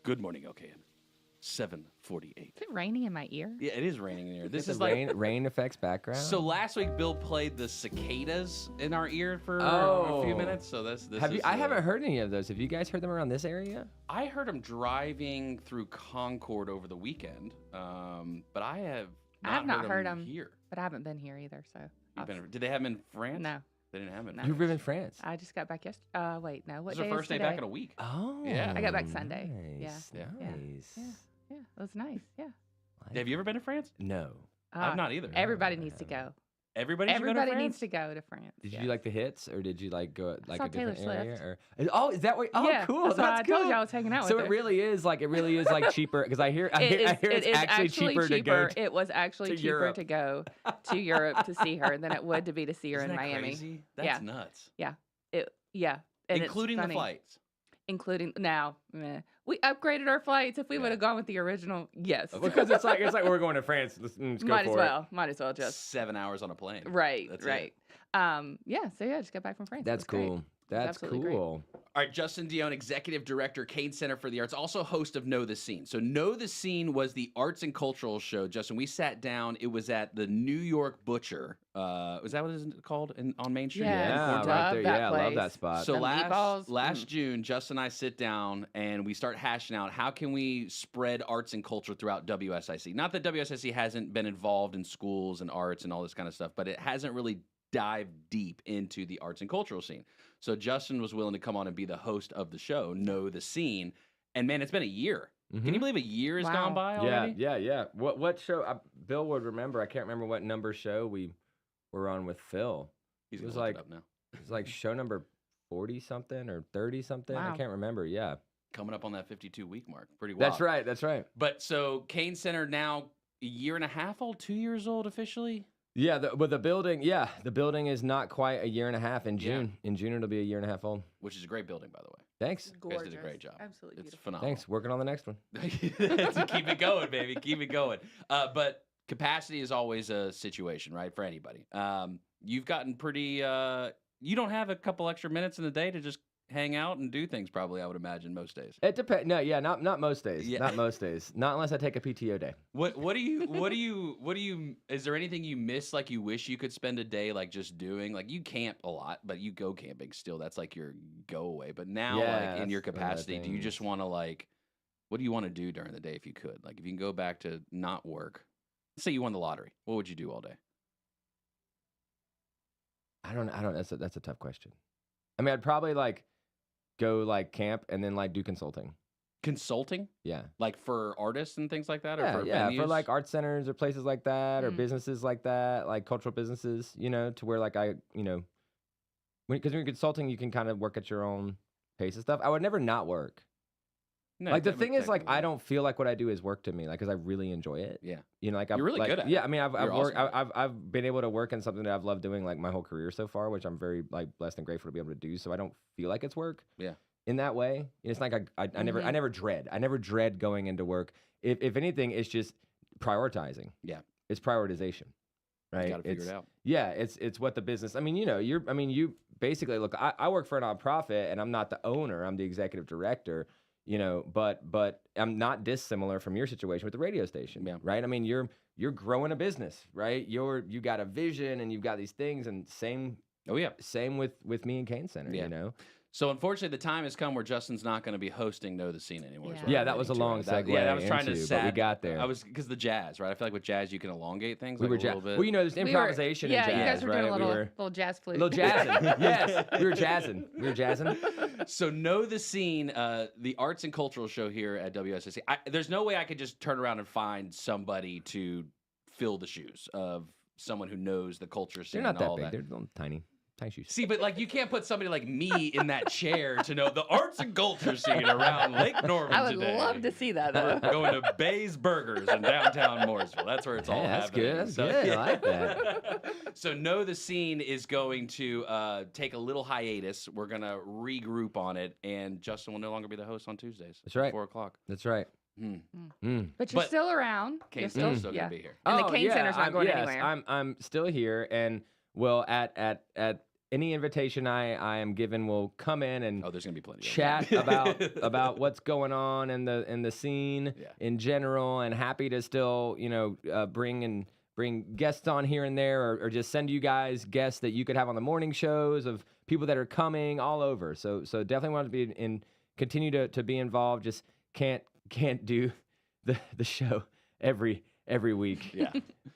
Good morning, OKN. 7:48. Is it raining in my ear? Yeah, it is raining in here. This It's is a like rain effects background. so. Last week, Bill played the cicadas in our ear for a few Oh. minutes. So this have you? is, I haven't heard any of those. Have you guys heard them around this area? I heard him driving through Concord over the weekend, but I have I have not heard 'em. here. But I haven't been here either, so. You've been, did they have him in France? No, They didn't have him in No. France. You've been in France. I just got back yesterday. Wait, no. What This is day our first is day today? back in a week. Oh, Yeah. I got back Sunday. Nice. Yeah. Yeah. Nice. Yeah. Yeah, it was nice. Yeah. Have you ever been to France? No. I've not either. Everybody needs to go. Everybody, should go to Everybody France? needs to go to France. Did you yes. do like the hits, or did you like go like saw a different Taylor area? Swift. Or oh, is that what? Oh, Yeah, cool. That's why I cool. told you I was hanging out So with it her. really is like cheaper because I hear It it's is actually cheaper to go. It was actually to cheaper Europe. to go to Europe to see her than it would to be to see her Isn't in that Miami. crazy? That's Yeah. nuts. Yeah, and it's Including the funny. flights. Including now, we upgraded our flights. If we would have gone with the original, yes, Because it's like we're going to France. Let's go might for as it. well, might as well just 7 hours on a plane. right, That's right. it. Yeah, so yeah, just got back from France. It That's was great. cool. was That's absolutely great. cool. All right, Justin Dionne, Executive Director, Cain Center for the Arts, also host of Know the Scene. So Know the Scene was the arts and cultural show. Justin, we sat down. It was at the New York Butcher. Was that what it's called on Main Street? Yes, Yeah, love right there. that Yeah, I love that place. spot. So The meatballs, last June, Justin and I sit down and we start hashing out how can we spread arts and culture throughout WSIC. Not that WSIC hasn't been involved in schools and arts and all this kind of stuff, but it hasn't really dived deep into the arts and cultural scene. So Justin was willing to come on and be the host of the show, Know the Scene. And man, it's been a year. Can you believe a year has gone by already? Yeah. What show? Bill would remember. I can't remember what number show we were on with Phil. He's It was gonna look like it up now. it was like show number 40 something or 30 something. I Wow. can't remember. Yeah, Coming up on that 52-week mark. Pretty wild. that's right. That's right. But so Cain Center now a year and a half old, 2 years old officially. Yeah, the building. Yeah, the building is not quite a year and a half. In Yeah. June, it'll be a year and a half old. Which is a great building, by the way. Thanks. You guys Gorgeous. did a great job. Absolutely It's beautiful. phenomenal. Thanks. Working on the next one. To keep it going, baby. Keep it going. But capacity is always a situation, right? For anybody. You've gotten pretty. You don't have a couple extra minutes in the day to just hang out and do things. Probably, I would imagine most days. It depends. No, yeah, not most days. Yeah. Not most days. Not unless I take a PTO day. What do you? Is there anything you miss? Like you wish you could spend a day like just doing? Like you camp a lot, but you go camping still. That's like your go away. But now, Yeah, like in your that's one of the capacity, do you just things. want to like? What do you want to do during the day if you could? Like if you can go back to not work. Let's say you won the lottery. What would you do all day? I don't. That's a tough question. I mean, I'd probably like go like camp and then like do consulting. Consulting, Yeah. like for artists and things like that, or Yeah, for yeah, venues? for like art centers or places like that, or Mm. businesses like that, like cultural businesses, to where like because when you're consulting, you can kind of work at your own pace and stuff. I would never not work. No, Like the that would thing is, like technically- I don't feel like what I do is work to me, like because I really enjoy it. Yeah. Like You're really like, good at Yeah, it. I mean, I've You're worked, awesome at I've been able to work in something that I've loved doing like my whole career so far, which I'm very like blessed and grateful to be able to do. So I don't feel like it's work. Yeah. In that way, it's like I never dread going into work. If anything, it's just prioritizing. Yeah. It's prioritization, right? You got to figure It's- it out. Yeah, it's what the business. I mean, you basically look. I work for a nonprofit, and I'm not the owner. I'm the executive director. But I'm not dissimilar from your situation with the radio station. Yeah. Right. I mean, you're growing a business, right? You got a vision, and you've got these things, and same Oh yeah. with me and Cain Center. Yeah. So unfortunately, the time has come where Justin's not going to be hosting Know the Scene anymore. is Yeah. what Yeah, I'm that was a getting to. long That- segue. Yeah, I was trying to into, sad. but we got there. I was because the jazz, right? I feel like with jazz you can elongate things. We Like were a little bit. Well, there's We were- improvisation yeah, in jazz, you guys were right? doing a little, we were little jazz flute. little jazzing. Yes, we were jazzing. So Know the Scene, the arts and cultural show here at WSSC. There's no way I could just turn around and find somebody to fill the shoes of someone who knows the culture scene. They're not and that all big. that. They're little tiny shoes. See, but like you can't put somebody like me in that chair to know the arts and culture scene around Lake Norman I would today. love to see that though. Going to Bay's Burgers in downtown Mooresville. That's where it's all Yeah, that's happening. good, that's good. I like that. So Know the Scene is going to take a little hiatus. We're going to regroup on it, and Justin will no longer be the host on Tuesdays. That's right. 4 o'clock. That's right. Hmm. But you're But- still around. You're Kane's still, still yeah. going to be here. And the Cain yeah, Center's not going yes, anywhere. I'm still here, and will at any invitation I am given will come in and Oh, there's going to be plenty of chat about what's going on in the scene Yeah. in general, and happy to still bring guests on here and there, or just send you guys guests that you could have on the morning shows of people that are coming all over. So definitely want to be continue to be involved. Just can't do the show every week. Yeah.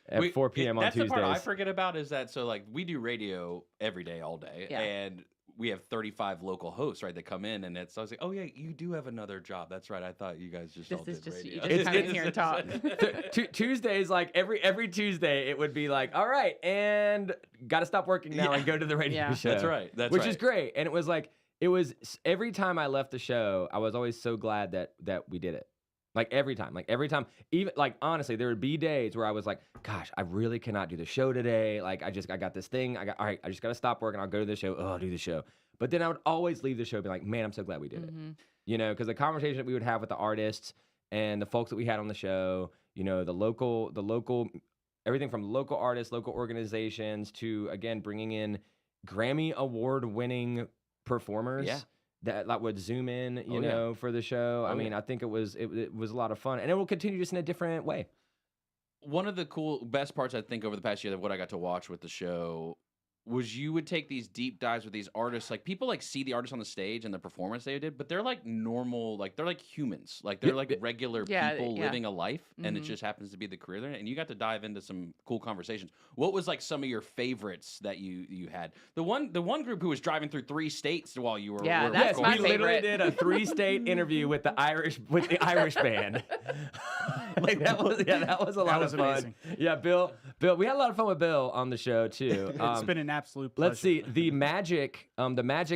At 4 p.m. on That's Tuesdays. the part I forget about is that, so like we do radio every day, all day. Yeah. And we have 35 local hosts, right, that come in. And I was like, oh, yeah, you do have another job. That's right. I thought you guys just This all is did just- you radio. just come in here and talk. Tuesdays, like every Tuesday, it would be like, all right, and got to stop working now and go to the radio Yeah. show. That's right. That's which right. is great. And it was every time I left the show, I was always so glad that we did it. Like every time, even like honestly, there would be days where I was like, gosh, I really cannot do the show today. Like I got this thing. All right, I just got to stop working. I'll go to the show. Oh, I'll do the show. But then I would always leave the show being like, man, I'm so glad we did it. Because the conversation that we would have with the artists and the folks that we had on the show, the local, everything from local artists, local organizations to, again, bringing in Grammy award winning performers. Yeah. That like would zoom in, you Oh, yeah. know, for the show. I Oh, mean, yeah. I think it was a lot of fun, and it will continue just in a different way. One of the best parts I think over the past year of what I got to watch with the show was you would take these deep dives with these artists. Like people like see the artists on the stage and the performance they did, but they're like normal, like they're like humans, like they're like regular Yeah, people yeah. living a life, and it Mhm. just happens to be the career they're in. And you got to dive into some cool conversations. What was like some of your favorites that you had? The one group who was driving through 3 states while you were Yeah, were that's my we literally favorite. did a 3-state interview with the Irish band. Like that was a lot was of fun. amazing. Yeah, Bill, we had a lot of fun with Bill on the show too. It's been an absolute pleasure. Let's see the magic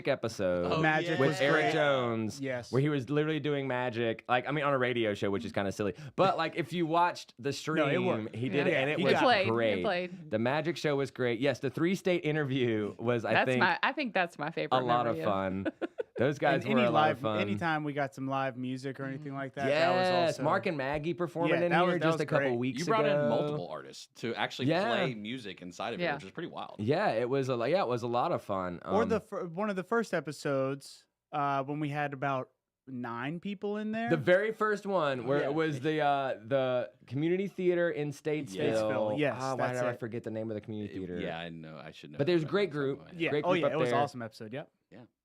episode Oh, Magic yeah. with was Eric great. Jones, Yes. where he was literally doing magic, like I mean on a radio show, which is kind of silly. But like if you watched the stream, worked. he did it, Yeah, and it he was got it. great. It played. The magic show was great. Yes, the 3-state interview was I think that's my favorite. a lot of memory fun. Those guys And were any a lot live, of fun. anytime we got some live music or anything like that, Yes, that was also Mark and Maggie performing Yeah, in that here was just a couple great. weeks You brought ago. in multiple artists to actually Yeah. play music inside of it, Yeah. which is pretty wild. Yeah, it was a lot of fun. Or one of the first episodes when we had about 9 people in there. the very first one where Yeah. it was the community theater in Statesville. Statesville, yes, Ah, why that's did I it. forget the name of the community theater? Yeah, I know. I should know. But there's a that great off the top group. of my head. yeah, great oh group yeah, up it was there. awesome episode. Yep.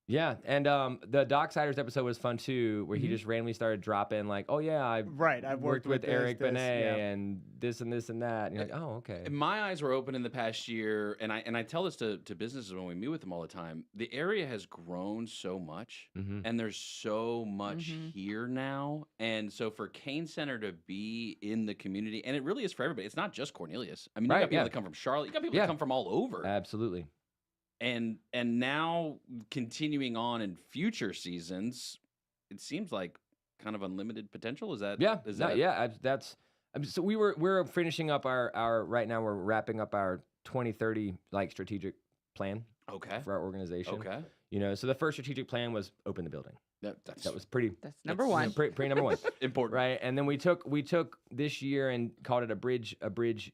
Yeah, and the Docksiders episode was fun too, where he Mhm. just randomly started dropping like, "Oh yeah, I Right, I've worked with Eric this, Benet yeah. and this and this and that." And you're like, "Oh, okay." My eyes were open in the past year, and I tell this to businesses when we meet with them all the time. The area has grown so much, Mhm. and there's so much here now. And so for Cain Center to be in the community, and it really is for everybody. It's not just Cornelius. I mean, you Right, got people yeah. that come from Charlotte. You got people Yeah. that come from all over. Absolutely. And now continuing on in future seasons, it seems like kind of unlimited potential. Is that That's so we're finishing up our right now we're wrapping up our 2030 like strategic plan okay? for our organization. Okay, You know, so the first strategic plan was open the building. that's That was pretty That's number you know, one. pretty number one. important, Right, and then we took this year and called it a bridge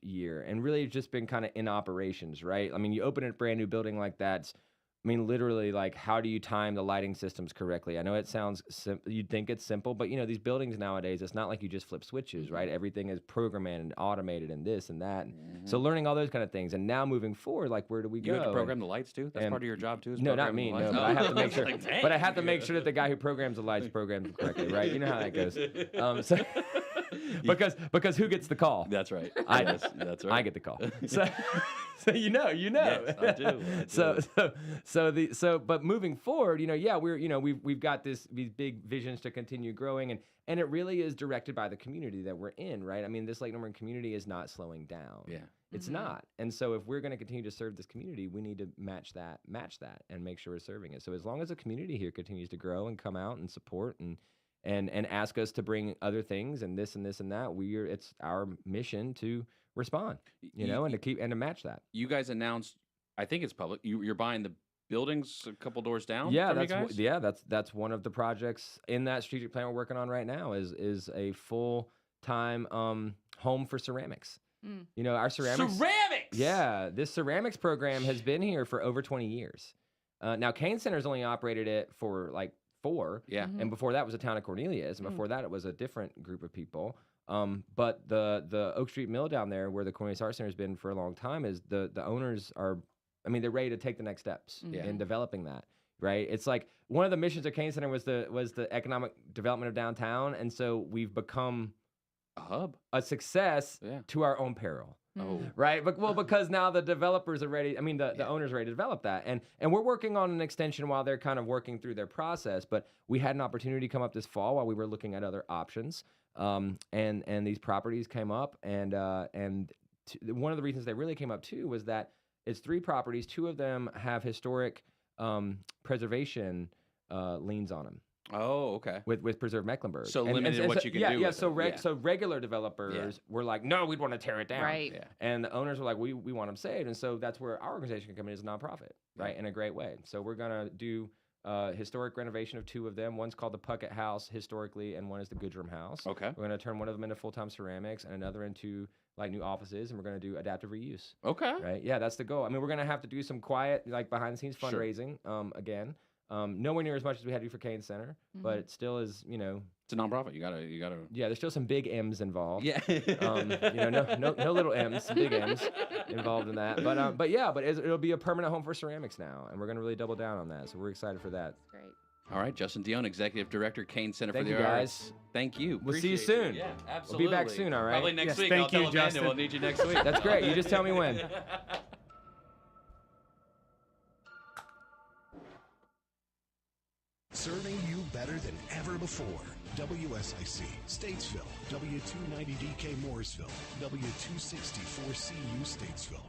year, and really just been kind of in operations, right? I mean, you open a brand new building like that. I mean, literally, like, how do you time the lighting systems correctly? I know it sounds you'd think it's simple, but you know, these buildings nowadays, it's not like you just flip switches, right? Everything is programmed and automated and this and that. So learning all those kind of things, and now moving forward, like, where do we go? You have to And- program the lights too. That's and- part of your job too. Is no, not programming me. the No, lights? but I have to Oh, make was sure. like, But I dang. have to make sure that the guy who programs the lights programs them correctly, right? You know how that goes. So because who gets the call? That's right. I Yes, that's right. I get the call. So you know. Yes, I do. But moving forward, you know, yeah, we've got these big visions to continue growing, and it really is directed by the community that we're in, right? I mean, this Lake Norman community is not slowing down. Yeah. It's not. And so if we're going to continue to serve this community, we need to match that and make sure we're serving it. So as long as the community here continues to grow and come out and support and ask us to bring other things and this and this and that, it's our mission to respond, you know, and to match that. You guys announced, I think it's public. You're buying the buildings a couple doors down. Yeah, from you guys? that's one of the projects in that strategic plan we're working on right now is a full-time home for ceramics. You know, our ceramics. Yeah, this ceramics program has been here for over 20 years. Now, Cain Center's only operated it for like 4. Yeah. And before that was a town of Cornelius, and before that it was a different group of people. But the Oak Street Mill down there, where the Cornelius Art Center has been for a long time, is the owners are, I mean, they're ready to take the next steps in developing that. Right? It's like one of the missions of Cain Center was the economic development of downtown, and so we've become A hub. a success Yeah. to our own peril. Oh. Right, but because now the developers are ready. I mean, the owners are ready to develop that, and we're working on an extension while they're kind of working through their process. But we had an opportunity come up this fall while we were looking at other options, and these properties came up, and one of the reasons they really came up too was that it's 3 properties. 2 of them have historic preservation liens on them. Oh, okay. With Preserve Mecklenburg. So limited what you can do with so it. Yeah. so regular developers were like, no, we'd want to tear it down. Right. Yeah. And the owners were like, we want them saved. And so that's where our organization can come in as a nonprofit, right? In a great way. So we're going to do historic renovation of 2 of them. One's called the Puckett House historically, and one is the Goodrum House. Okay. We're going to turn one of them into full-time ceramics and another into like new offices, and we're going to do adaptive reuse. Okay. Right? Yeah, that's the goal. I mean, we're going to have to do some quiet, like behind the scenes Sure. fundraising again. Nowhere near as much as we had to do for Cain Center, but it still is, It's a nonprofit. You gotta. yeah, there's still some big M's involved. Yeah. No little M's, big M's involved in that. But it'll be a permanent home for ceramics now, and we're gonna really double down on that. So we're excited for that. Great. All right, Justin Dionne, Executive Director, Cain Center Thank for the you, Arts. guys. Thank you. We'll see you Appreciate soon. Yeah, We'll absolutely. be back soon, all right? Probably next Yes, week. thank I'll tell you, Amanda Justin. we'll need you next week. That's great. You just tell me when. Serving you better than ever before. WSIC, Statesville, W290DK Mooresville, W264CU Statesville.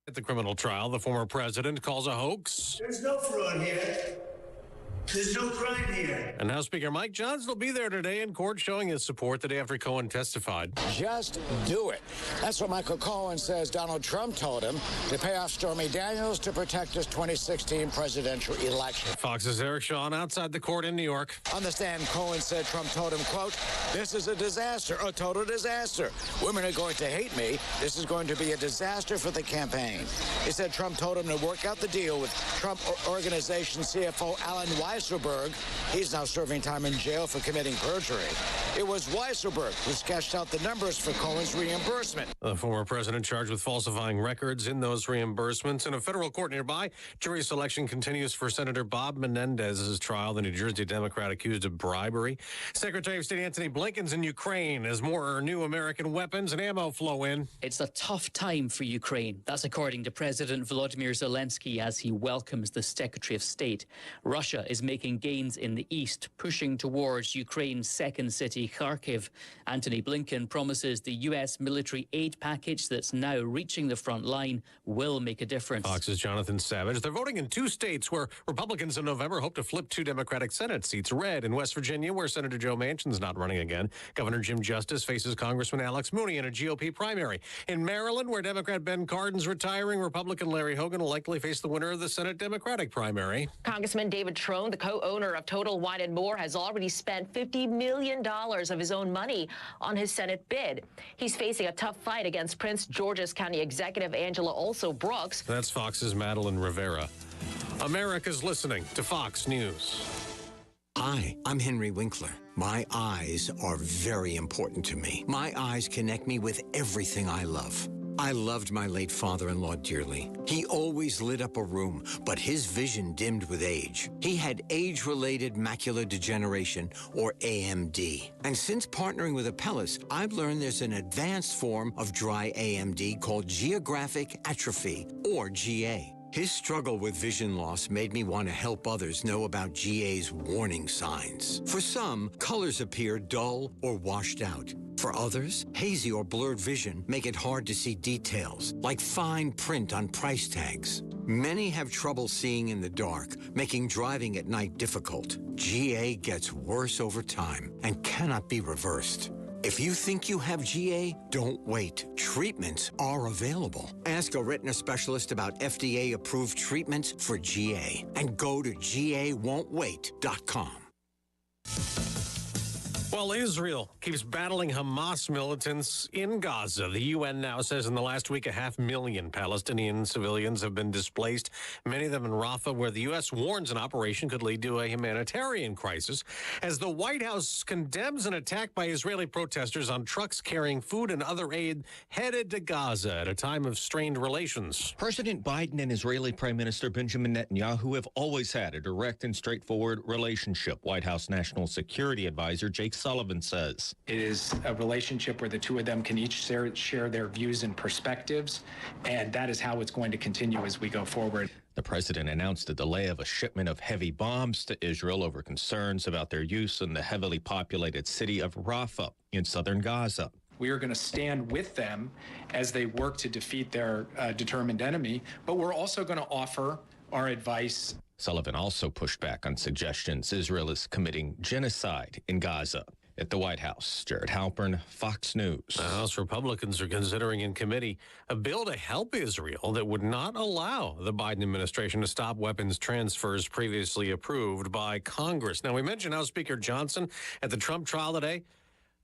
At the criminal trial, the former president calls a hoax. There's no fraud here. There's no crime here. And House Speaker Mike Johnson will be there today in court showing his support the day after Cohen testified. Just do it. That's what Michael Cohen says Donald Trump told him to pay off Stormy Daniels to protect his 2016 presidential election. Fox's Eric Shawn outside the court in New York. On the stand, Cohen said Trump told him, quote, "This is a disaster, a total disaster. Women are going to hate me. This is going to be a disaster for the campaign." He said Trump told him to work out the deal with Trump Organization CFO Alan Weisselberg. He's now serving time in jail for committing perjury. It was Weisselberg who sketched out the numbers for Cohen's reimbursement. The former president charged with falsifying records in those reimbursements. In a federal court nearby, jury selection continues for Senator Bob Menendez's trial, the New Jersey Democrat accused of bribery. Secretary of State Antony Blinken's in Ukraine as more new American weapons and ammo flow in. It's a tough time for Ukraine. That's according to President Volodymyr Zelensky as he welcomes the Secretary of State. Russia is making gains in the east, pushing towards Ukraine's second city, Kharkiv. Antony Blinken promises the U.S. military aid package that's now reaching the front line will make a difference. Fox's Jonathan Savage. They're voting in 2 states where Republicans in November hope to flip 2 Democratic Senate seats red. In West Virginia, where Senator Joe Manchin's not running again, Governor Jim Justice faces Congressman Alex Mooney in a GOP primary. In Maryland, where Democrat Ben Cardin's retiring, Republican Larry Hogan will likely face the winner of the Senate Democratic primary. Congressman David Trone, the co-owner of Total Wine & More, has already spent $50 million of his own money on his Senate bid. He's facing a tough fight against Prince George's County Executive Angela Olso Brooks. That's Fox's Madeline Rivera. America's listening to Fox News. Hi, I'm Henry Winkler. My eyes are very important to me. My eyes connect me with everything I love. I loved my late father-in-law dearly. He always lit up a room, but his vision dimmed with age. He had age-related macular degeneration, or AMD. And since partnering with Apellis, I've learned there's an advanced form of dry AMD called geographic atrophy, or GA. His struggle with vision loss made me want to help others know about GA's warning signs. For some, colors appear dull or washed out. For others, hazy or blurred vision make it hard to see details, like fine print on price tags. Many have trouble seeing in the dark, making driving at night difficult. GA gets worse over time and cannot be reversed. If you think you have GA, don't wait. Treatments are available. Ask a retina specialist about FDA-approved treatments for GA and go to GAWon'tWait.com. While Israel keeps battling Hamas militants in Gaza, the UN now says in the last week 500,000 Palestinian civilians have been displaced, many of them in Rafah, where the U.S. warns an operation could lead to a humanitarian crisis. As the White House condemns an attack by Israeli protesters on trucks carrying food and other aid headed to Gaza at a time of strained relations. President Biden and Israeli Prime Minister Benjamin Netanyahu have always had a direct and straightforward relationship, White House National Security Advisor Jake Sullivan says. It is a relationship where the two of them can each share their views and perspectives, and that is how it's going to continue as we go forward. The president announced a delay of a shipment of heavy bombs to Israel over concerns about their use in the heavily populated city of Rafah in southern Gaza. We are going to stand with them as they work to defeat their determined enemy, but we're also going to offer our advice. Sullivan also pushed back on suggestions Israel is committing genocide in Gaza. At the White House, Jared Halpern, Fox News. The House Republicans are considering in committee a bill to help Israel that would not allow the Biden administration to stop weapons transfers previously approved by Congress. Now, we mentioned House Speaker Johnson at the Trump trial today.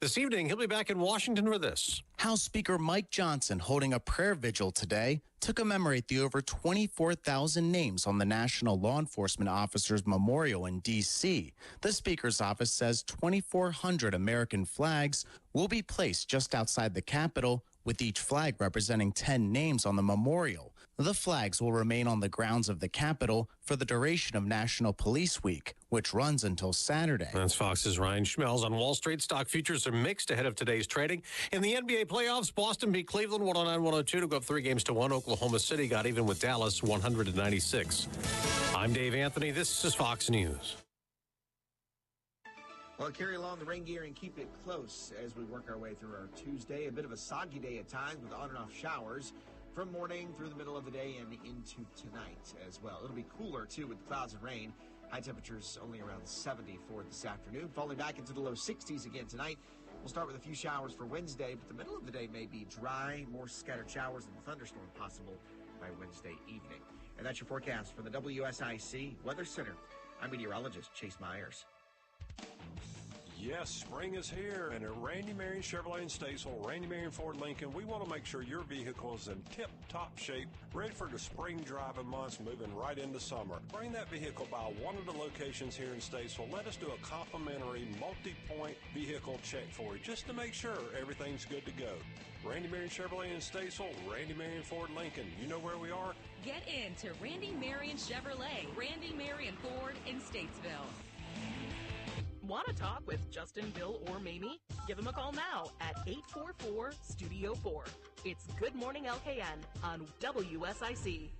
This evening, he'll be back in Washington for this. House Speaker Mike Johnson, holding a prayer vigil today to commemorate the over 24,000 names on the National Law Enforcement Officers Memorial in D.C. The Speaker's office says 2,400 American flags will be placed just outside the Capitol, with each flag representing 10 names on the memorial. The flags will remain on the grounds of the Capitol for the duration of National Police Week, which runs until Saturday. That's Fox's Ryan Schmelz. On Wall Street, stock futures are mixed ahead of today's trading. In the NBA playoffs, Boston beat Cleveland 109-102 to go up 3 games to 1. Oklahoma City got even with Dallas 196. I'm Dave Anthony. This is Fox News. Well, carry along the rain gear and keep it close as we work our way through our Tuesday. A bit of a soggy day at times with on and off showers from morning through the middle of the day and into tonight as well. It'll be cooler, too, with clouds and rain. High temperatures only around 70 for this afternoon. Falling back into the low 60s again tonight. We'll start with a few showers for Wednesday, but the middle of the day may be dry, more scattered showers and thunderstorm possible by Wednesday evening. And that's your forecast from the WSIC Weather Center. I'm meteorologist Chase Myers. Yes, spring is here, and at Randy Marion Chevrolet in Statesville, Randy Marion Ford Lincoln, we want to make sure your vehicle is in tip-top shape, ready for the spring driving months, moving right into summer. Bring that vehicle by one of the locations here in Statesville. Let us do a complimentary multi-point vehicle check for you, just to make sure everything's good to go. Randy Marion Chevrolet in Statesville, Randy Marion Ford Lincoln. You know where we are? Get in to Randy Marion Chevrolet, Randy Marion Ford in Statesville. Want to talk with Justin, Bill, or Mamie? Give them a call now at 844-STUDIO-4. It's Good Morning LKN on WSIC.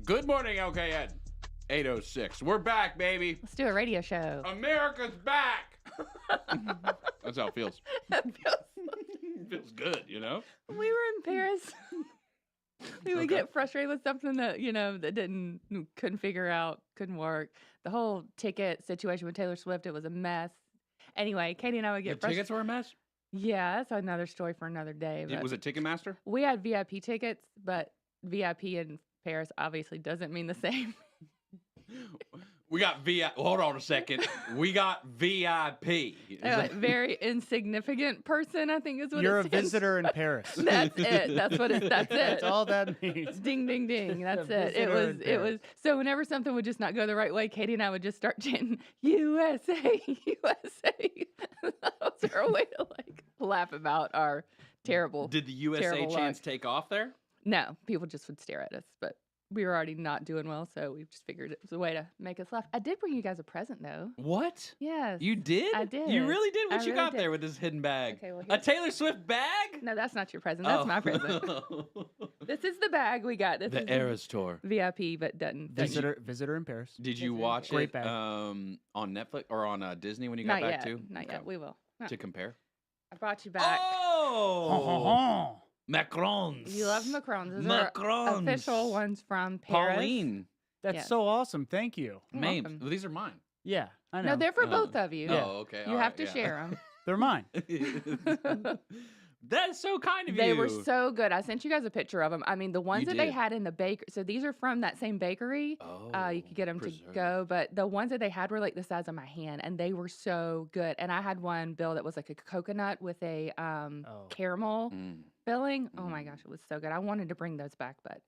Good morning, LKN. 8:06. We're back, baby. Let's do a radio show. America's back. That's how it feels. It feels good, you know? When we were in Paris, we would get frustrated with something that, that couldn't figure out, couldn't work. The whole ticket situation with Taylor Swift, it was a mess. Anyway, Katie and I would get The tickets were a mess? Yeah, that's another story for another day. But Was it Ticketmaster? we had VIP tickets, but VIP in Paris obviously doesn't mean the same. We got VIP. Hold on a second. We got VIP. Very insignificant person, I think is what You're it a stands visitor in Paris. That's it. That's what it. That's it. That's all that means. Ding, ding, ding. That's A it. It visitor was. in It was. So whenever something would just not go the right way, Katie and I would just start chanting USA, USA. That was our way to laugh about our terrible. Did the USA terrible chants luck. take off there? No, people just would stare at us, but we were already not doing well, so we just figured it was a way to make us laugh. I did bring you guys a present, though. What? Yes. You did? I did. You really did? What I you really got did. there with this hidden bag? Okay, well, A Taylor Swift bag? No, that's not your present. That's my present. This is the bag we got. This The is Eras Tour. VIP, but doesn't. Visitor in Paris. Did you watch Great it bag. on Netflix or on Disney when you got Not back yet. too? Not yet. We will. No. To compare? I brought you back. Oh! Macarons. You love macarons. Those Macarons. are official ones from Paris. Pauline. That's Yes. so awesome. Thank you. You're Mame. welcome. Well, these are mine. Yeah, I know. No, they're for both of you. Oh, okay. You all have right, to yeah. share them. They're mine. That's so kind of They you. were so good. I sent you guys a picture of them. I mean, the ones You that they did. had in the baker. So these are from that same bakery. You could get them to go, but the ones that they had were like the size of my hand, and they were so good. And I had one, Bill, that was like a coconut with a caramel filling. Oh my gosh, it was so good. I wanted to bring those back, but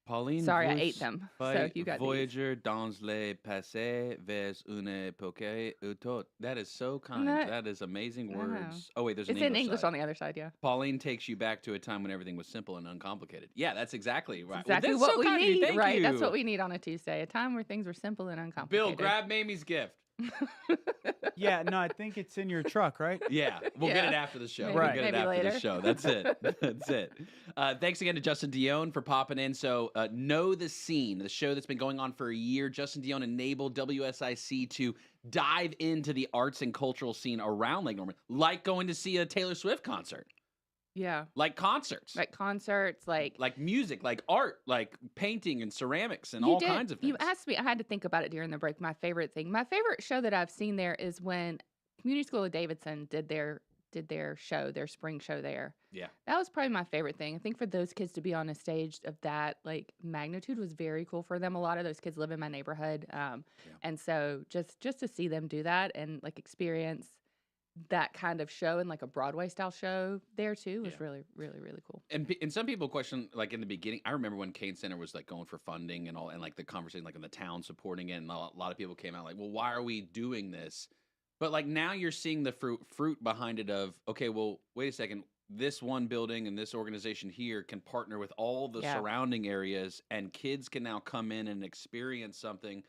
Pauline. sorry, I vous ate them. So faites you got these. Voyager dans le passé vers une époque où That is so kind. No, That is amazing I know. words. Oh wait, there's It's an in English side. on the other side, yeah. Pauline takes you back to a time when everything was simple and uncomplicated. Yeah, that's exactly right. Exactly Well, that's what so we kind of you. need, Thank right? That's you. what we need on a Tuesday, a time where things were simple and Bill, uncomplicated. grab Mamie's gift. Yeah, no, I think it's in your truck, right? Yeah, we'll get it Yeah. after the show. Maybe- We'll get it maybe after the later. show. That's it. That's it. Thanks again to Justin Dionne for popping in. So, Know the Scene, the show that's been going on for a year. Justin Dionne enabled WSIC to dive into the arts and cultural scene around Lake Norman, like going to see a Taylor Swift concert, Yeah. like concerts, Like concerts, like music, like art, like painting and ceramics and you all did- kinds of things. You asked me, I had to think about it during the break. My favorite thing, my favorite show that I've seen there is when Community School of Davidson did their did their show, their spring show there. Yeah. That was probably my favorite thing. I think for those kids to be on a stage of that like magnitude was very cool for them. A lot of those kids live in my neighborhood, and so just to see them do that and like experience that kind of show and like a Broadway style show there too was really, really, really cool. And some people question, like in the beginning, I remember when Cain Center was like going for funding and all, and like the conversation, like in the town supporting it, and a lot of people came out like, well, why are we doing this? But like now you're seeing the fruit behind it of, okay, well, wait a second, this one building and this organization here can partner with all the surrounding areas, and kids can now come in and experience something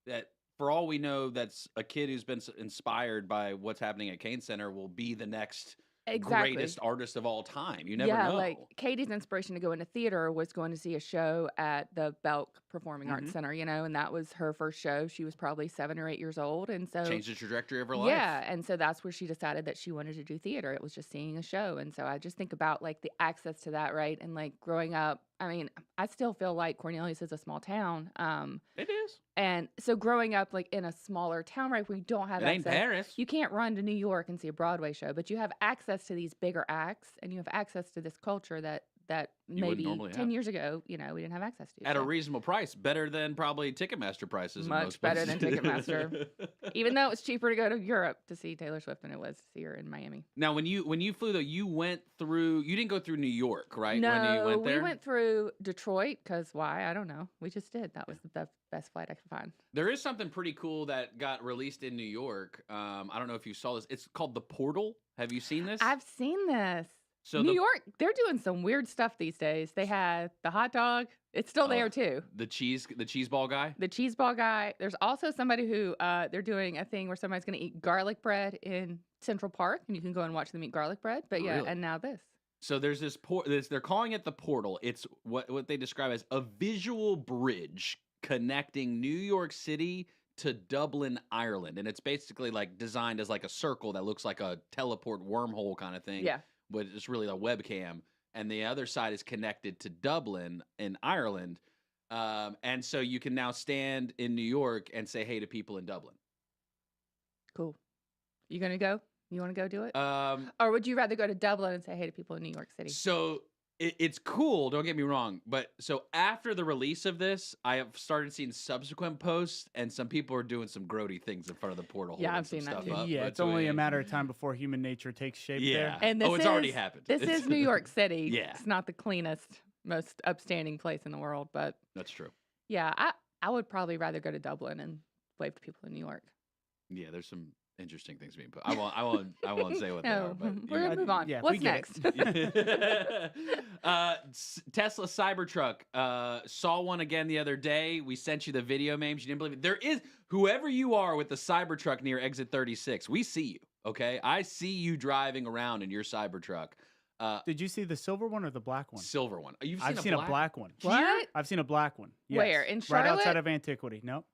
that, for all we know, that's a kid who's been inspired by what's happening at Cain Center will be the next greatest artist of all time. You never know. Like Katie's inspiration to go into theater was going to see a show at the Belk Performing Arts Center, and that was her first show. She was probably 7 or 8 years old, and so changed the trajectory of her life. Yeah, and so that's where she decided that she wanted to do theater. It was just seeing a show, and so I just think about like the access to that, right? And like growing up, I mean, I still feel like Cornelius is a small town. It is. And so growing up like in a smaller town, right, where you don't have access. Ain't Paris. You can't run to New York and see a Broadway show, but you have access to these bigger acts, and you have access to this culture that maybe 10 years ago, we didn't have access to. At a reasonable price, better than probably Ticketmaster prices. Much better than Ticketmaster. Even though it's cheaper to go to Europe to see Taylor Swift than it was here in Miami. Now, when you flew though, you didn't go through New York, right? No, when you went there? We went through Detroit because why? I don't know. We just did. That was the best flight I could find. There is something pretty cool that got released in New York. I don't know if you saw this. It's called The Portal. Have you seen this? I've seen this. So New York, they're doing some weird stuff these days. They had the hot dog. It's still there too. The cheese ball guy. The cheese ball guy. There's also somebody who they're doing a thing where somebody's going to eat garlic bread in Central Park, and you can go and watch them eat garlic bread. But yeah, Really? and now this. So there's this they're calling it the Portal. It's what they describe as a visual bridge connecting New York City to Dublin, Ireland, and it's basically like designed as like a circle that looks like a teleport wormhole kind of thing. Yeah. But it's really a webcam, and the other side is connected to Dublin in Ireland, and so you can now stand in New York and say hey to people in Dublin. Cool. You gonna go? You want to go do it? Or would you rather go to Dublin and say hey to people in New York City? So it's cool. Don't get me wrong, but so after the release of this, I have started seeing subsequent posts, and some people are doing some grody things in front of the portal. Yeah, holding I've some seen that stuff too. up, Yeah, but it's only a we- matter of time before human nature takes shape Yeah. there. And It's already happened. This is New York City. Yeah. It's not the cleanest, most upstanding place in the world, but That's true. yeah, I would probably rather go to Dublin and wave to people in New York. Yeah, there's some interesting things being put. I won't say what they No, are, but we're gonna move on. yeah, What's we get next? Tesla Cybertruck. Saw one again the other day. We sent you the video, Mames. You didn't believe it. There is, whoever you are with the Cybertruck near exit 36, we see you, okay? I see you driving around in your Cybertruck. Did you see the silver one or the black one? Silver one. You've I've seen a black one. What? I've seen a black one. Yes. Where? In Right outside Charlotte? of Antiquity. No.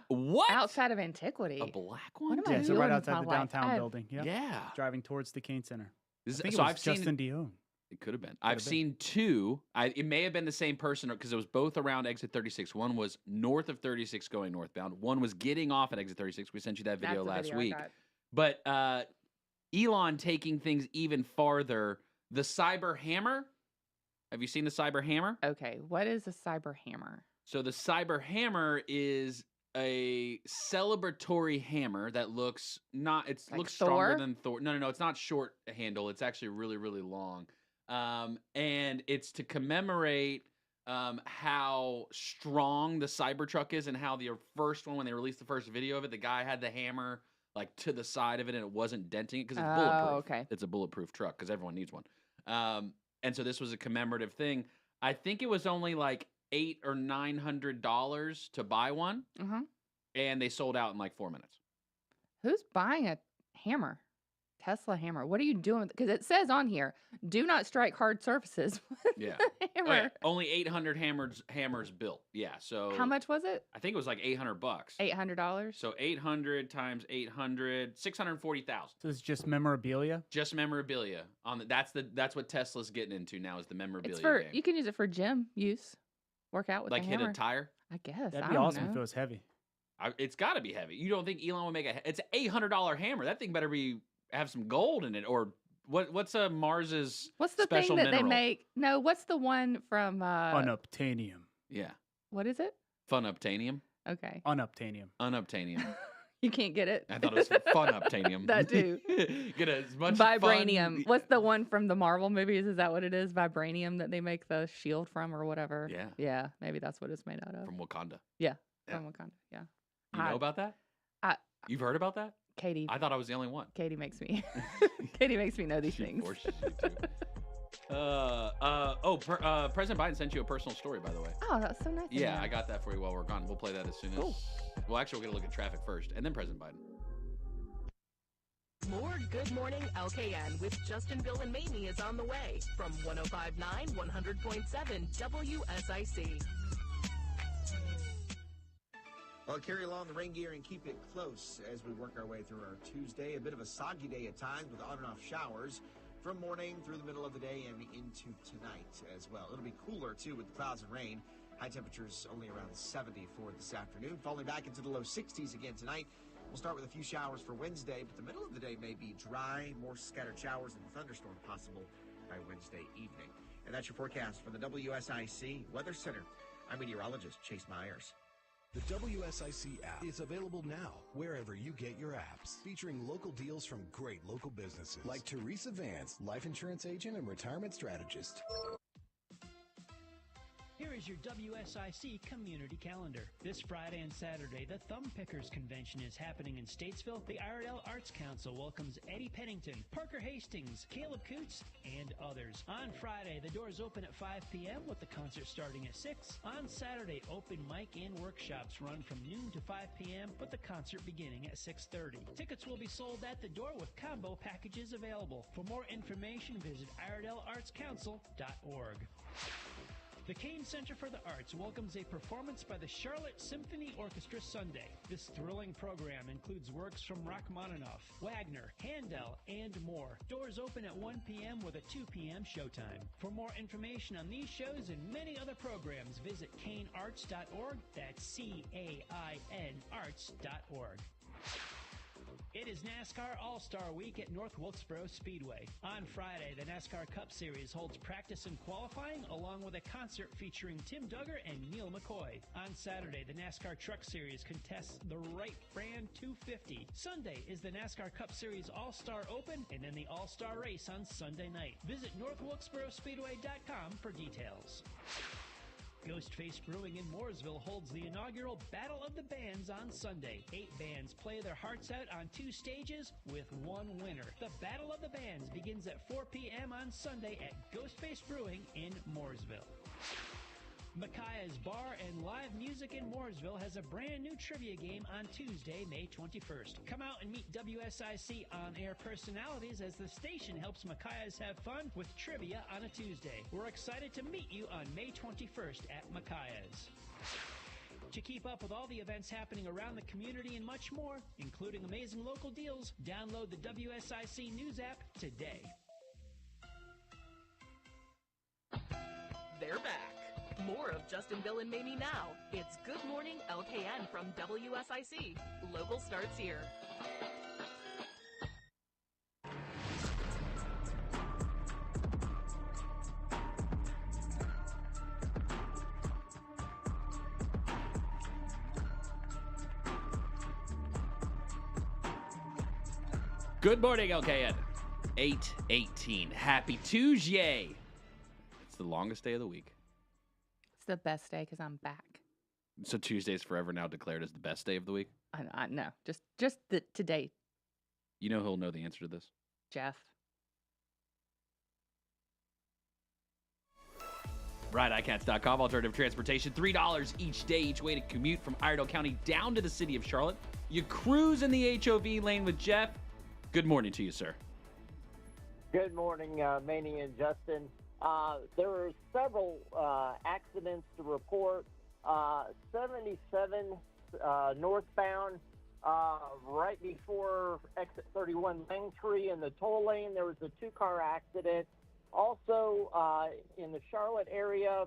What? Outside of Antiquity. A black What one? am I Yeah, so doing right with outside my the life? downtown I've- building. Yep. Yeah. Driving towards the Cain Center. This I think so it was I've seen Justin Dionne. It could have been. I've seen two. It may have been the same person because it was both around exit 36. One was north of 36 going northbound. One was getting off at exit 36. We sent you that video That's the last video I week. got. But Elon taking things even farther. The Cyber Hammer. Have you seen the Cyber Hammer? Okay, what is a cyber hammer? So the Cyber Hammer is a celebratory hammer that looks looks Thor? stronger than Thor. No, it's not short handle. It's actually really, really long. And it's to commemorate how strong the Cybertruck is, and how the first one, when they released the first video of it, the guy had the hammer like to the side of it and it wasn't denting it because it's bulletproof. Okay. It's a bulletproof truck because everyone needs one. And so this was a commemorative thing. I think it was only like $800 or $900 to buy one, and they sold out in like 4 minutes. Who's buying a hammer? Tesla hammer. What are you doing? Because it says on here, do not strike hard surfaces. Yeah. Hammer. Oh, yeah. Only 800 hammers built. Yeah. So How much was it? I think it was like $800. $800. So 800 times 800, 640,000. So it's just memorabilia. Just memorabilia. That's what Tesla's getting into now, is the memorabilia It's for game. you can use it for gym use. Work out with Like the hit hammer. a tire. I guess. That'd I be don't awesome know. if it was heavy. It's got to be heavy. You don't think Elon would make it's an $800 hammer? That thing better have some gold in it, or What's Mars's What's the special thing that mineral? they make? No, what's the one from Unobtainium. Yeah. what is it? Funobtainium. Okay. Unobtainium. Unobtainium. You can't get it. I thought it was funobtainium. That too. Get as much Vibranium. fun- What's the one from the Marvel movies? Is that what it is? Vibranium that they make the shield from or whatever? Yeah. Yeah, maybe that's what it's made out of. from Wakanda. Yeah, Yeah. from Wakanda. Yeah. You know about that? I- You've heard about that? Katie. I thought I was the only one. Katie makes me Katie makes me know these things. Forces you to. President Biden sent you a personal story, by the way. Oh, that's so nice. of Yeah, him. I got that for you while we're gone. We'll play that as soon as. Cool. Well, actually, we're gonna look at traffic first, and then President Biden. More Good Morning LKN with Justin, Bill, and Mamie is on the way from 105.9, 100.7 WSIC. Well, carry along the rain gear and keep it close as we work our way through our Tuesday. A bit of a soggy day at times with on and off showers from morning through the middle of the day and into tonight as well. It'll be cooler, too, with clouds and rain. High temperatures only around 70 for this afternoon, falling back into the low 60s again tonight. We'll start with a few showers for Wednesday, but the middle of the day may be dry, more scattered showers and thunderstorm possible by Wednesday evening. And that's your forecast from the WSIC Weather Center. I'm meteorologist Chase Myers. The WSIC app is available now wherever you get your apps, featuring local deals from great local businesses like Teresa Vance, life insurance agent and retirement strategist. Here is your WSIC community calendar. This Friday and Saturday, the Thumb Pickers Convention is happening in Statesville. The Iredell Arts Council welcomes Eddie Pennington, Parker Hastings, Caleb Coots, and others. On Friday, the doors open at 5 p.m. with the concert starting at 6. On Saturday, open mic and workshops run from noon to 5 p.m. with the concert beginning at 6:30. Tickets will be sold at the door with combo packages available. For more information, visit IredellArtsCouncil.org. The Cain Center for the Arts welcomes a performance by the Charlotte Symphony Orchestra Sunday. This thrilling program includes works from Rachmaninoff, Wagner, Handel, and more. Doors open at 1 p.m. with a 2 p.m. showtime. For more information on these shows and many other programs, visit cainarts.org. That's CAIN arts.org. It is NASCAR All-Star Week at North Wilkesboro Speedway. On Friday, the NASCAR Cup Series holds practice and qualifying along with a concert featuring Tim Duggar and Neil McCoy. On Saturday, the NASCAR Truck Series contests the Wright Brand 250. Sunday is the NASCAR Cup Series All-Star Open and then the All-Star Race on Sunday night. Visit NorthWilkesboroSpeedway.com for details. Ghostface Brewing in Mooresville holds the inaugural Battle of the Bands on Sunday. 8 bands play their hearts out on 2 stages with 1 winner. The Battle of the Bands begins at 4 p.m. on Sunday at Ghostface Brewing in Mooresville. Micaiah's Bar and Live Music in Mooresville has a brand new trivia game on Tuesday, May 21st. Come out and meet WSIC on-air personalities as the station helps Micaiah's have fun with trivia on a Tuesday. We're excited to meet you on May 21st at Micaiah's. To keep up with all the events happening around the community and much more, including amazing local deals, download the WSIC News app today. They're back. More of Justin, Bill, and Mamie now. It's Good Morning LKN from WSIC. Local starts here. Good morning, LKN. 8:18. Happy Tuesday. It's the longest day of the week. It's the best day because I'm back. So Tuesday's forever now declared as the best day of the week? I know. Just today, You know who'll know the answer to this? Jeff. RideICats.com, alternative transportation, $3 each day, each way to commute from Iredell County down to the city of Charlotte. You cruise in the HOV lane with Jeff. Good morning to you, sir. Good morning, Mamie and Justin. There were several accidents to report. 77 northbound, right before exit 31 Langtree in the toll lane, there was a 2-car accident. Also, in the Charlotte area,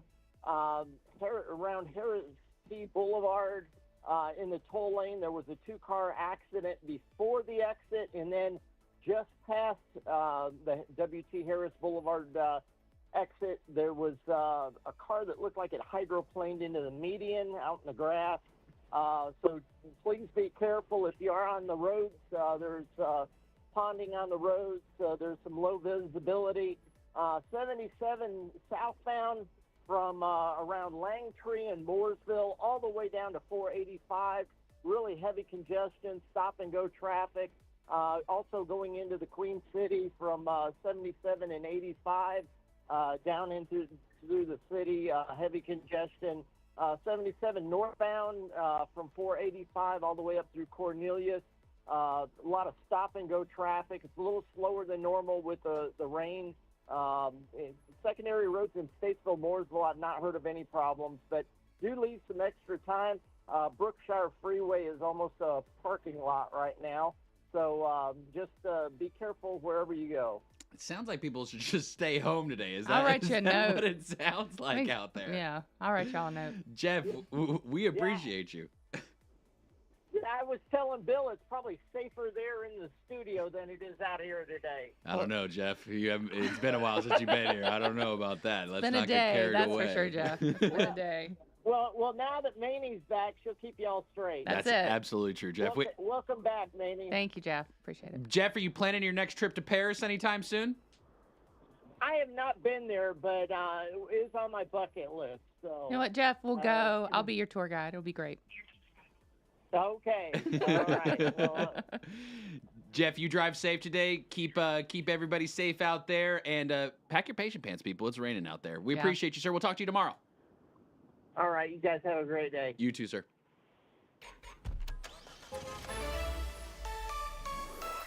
around Harris T. Boulevard, in the toll lane, there was a 2-car accident before the exit, and then just past the W.T. Harris Boulevard exit, there was a car that looked like it hydroplaned into the median out in the grass. So please be careful if you are on the roads. There's ponding on the roads. There's some low visibility. 77 southbound from around Langtree and Mooresville all the way down to 485. Really heavy congestion, stop-and-go traffic. Also going into the Queen City from 77 and 85 down into through the city, heavy congestion. 77 northbound from 485 all the way up through Cornelius. A lot of stop-and-go traffic. It's a little slower than normal with the rain. Secondary roads in Statesville, Mooresville, I've not heard of any problems, but do leave some extra time. Brookshire Freeway is almost a parking lot right now. So just be careful wherever you go. It sounds like people should just stay home today. Is I'll that, write is you a that note. what it sounds like out there? Yeah, I'll write y'all a note. Jeff, we appreciate you. Yeah, I was telling Bill it's probably safer there in the studio than it is out here today. I don't know, Jeff. It's been a while since you've been here. I don't know about that. Let's Been not a get day, carried that's away. for sure, Jeff. Been a day. Well, now that Mamie's back, she'll keep you all straight. That's it. Absolutely true, Jeff. Welcome back, Mamie. Thank you, Jeff. Appreciate it. Jeff, are you planning your next trip to Paris anytime soon? I have not been there, but it is on my bucket list. So You know what, Jeff? We'll go. I'll be your tour guide. It'll be great. Okay. All right. Well, Jeff, you drive safe today. Keep everybody safe out there, and pack your patient pants, people. It's raining out there. We appreciate you, sir. We'll talk to you tomorrow. all right. You guys have a great day. You too, sir.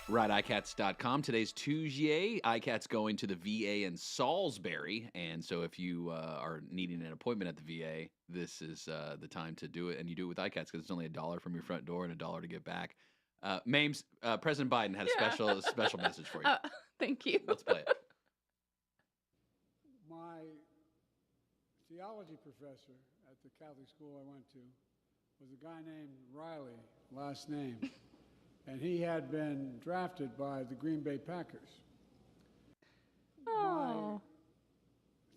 Right, iCats.com. Today's Tuesday. iCats going to the VA in Salisbury. And so if you are needing an appointment at the VA, this is the time to do it. And you do it with iCats because it's only $1 from your front door and $1 to get back. Mames, President Biden had a special message for you. Thank you. Let's play it. My theology professor at the Catholic school I went to was a guy named Riley, last name. And he had been drafted by the Green Bay Packers. Oh.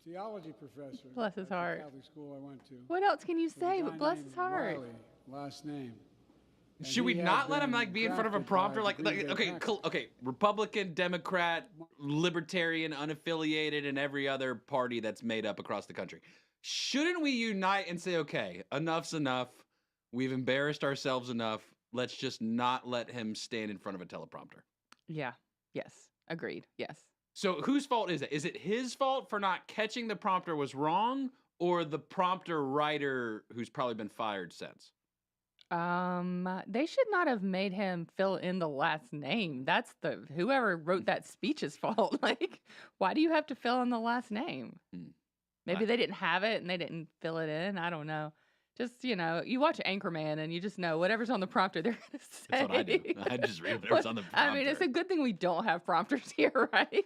My theology professor Bless his at the heart. Catholic school I went to What else can you was a say guy but bless named his heart? Riley, last name. And Should we he had not let him been be in front of a drafted prompter? by the Green Bay Okay, Packers. okay. Republican, Democrat, Libertarian, unaffiliated, and every other party that's made up across the country. Shouldn't we unite and say, okay, enough's enough. We've embarrassed ourselves enough. Let's just not let him stand in front of a teleprompter. Yeah. Yes. Agreed. Yes. So whose fault is it? Is it his fault for not catching the prompter was wrong, or the prompter writer who's probably been fired since? They should not have made him fill in the last name. That's whoever wrote that speech's fault. Like, why do you have to fill in the last name? Maybe they didn't have it and they didn't fill it in. I don't know. Just, you watch Anchorman and you just know whatever's on the prompter they're going to say. That's what I do. I just read whatever's on the prompter. I mean, it's a good thing we don't have prompters here, right?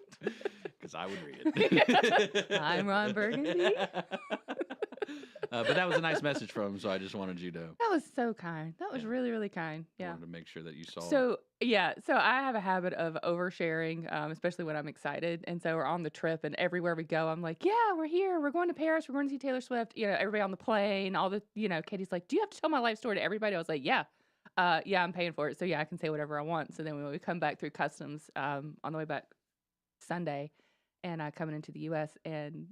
Because I would read it. I'm Ron Burgundy. But that was a nice message from him, so I just wanted you to. That was so kind. That was really, really kind. Yeah. Wanted to make sure that you saw. So I have a habit of oversharing, especially when I'm excited. And so we're on the trip, and everywhere we go, I'm like, yeah, we're here. We're going to Paris. We're going to see Taylor Swift. Everybody on the plane, all the, Katie's like, do you have to tell my life story to everybody? I was like, yeah. Yeah, I'm paying for it. So yeah, I can say whatever I want. So then when we come back through customs, on the way back Sunday, and coming into the U.S. and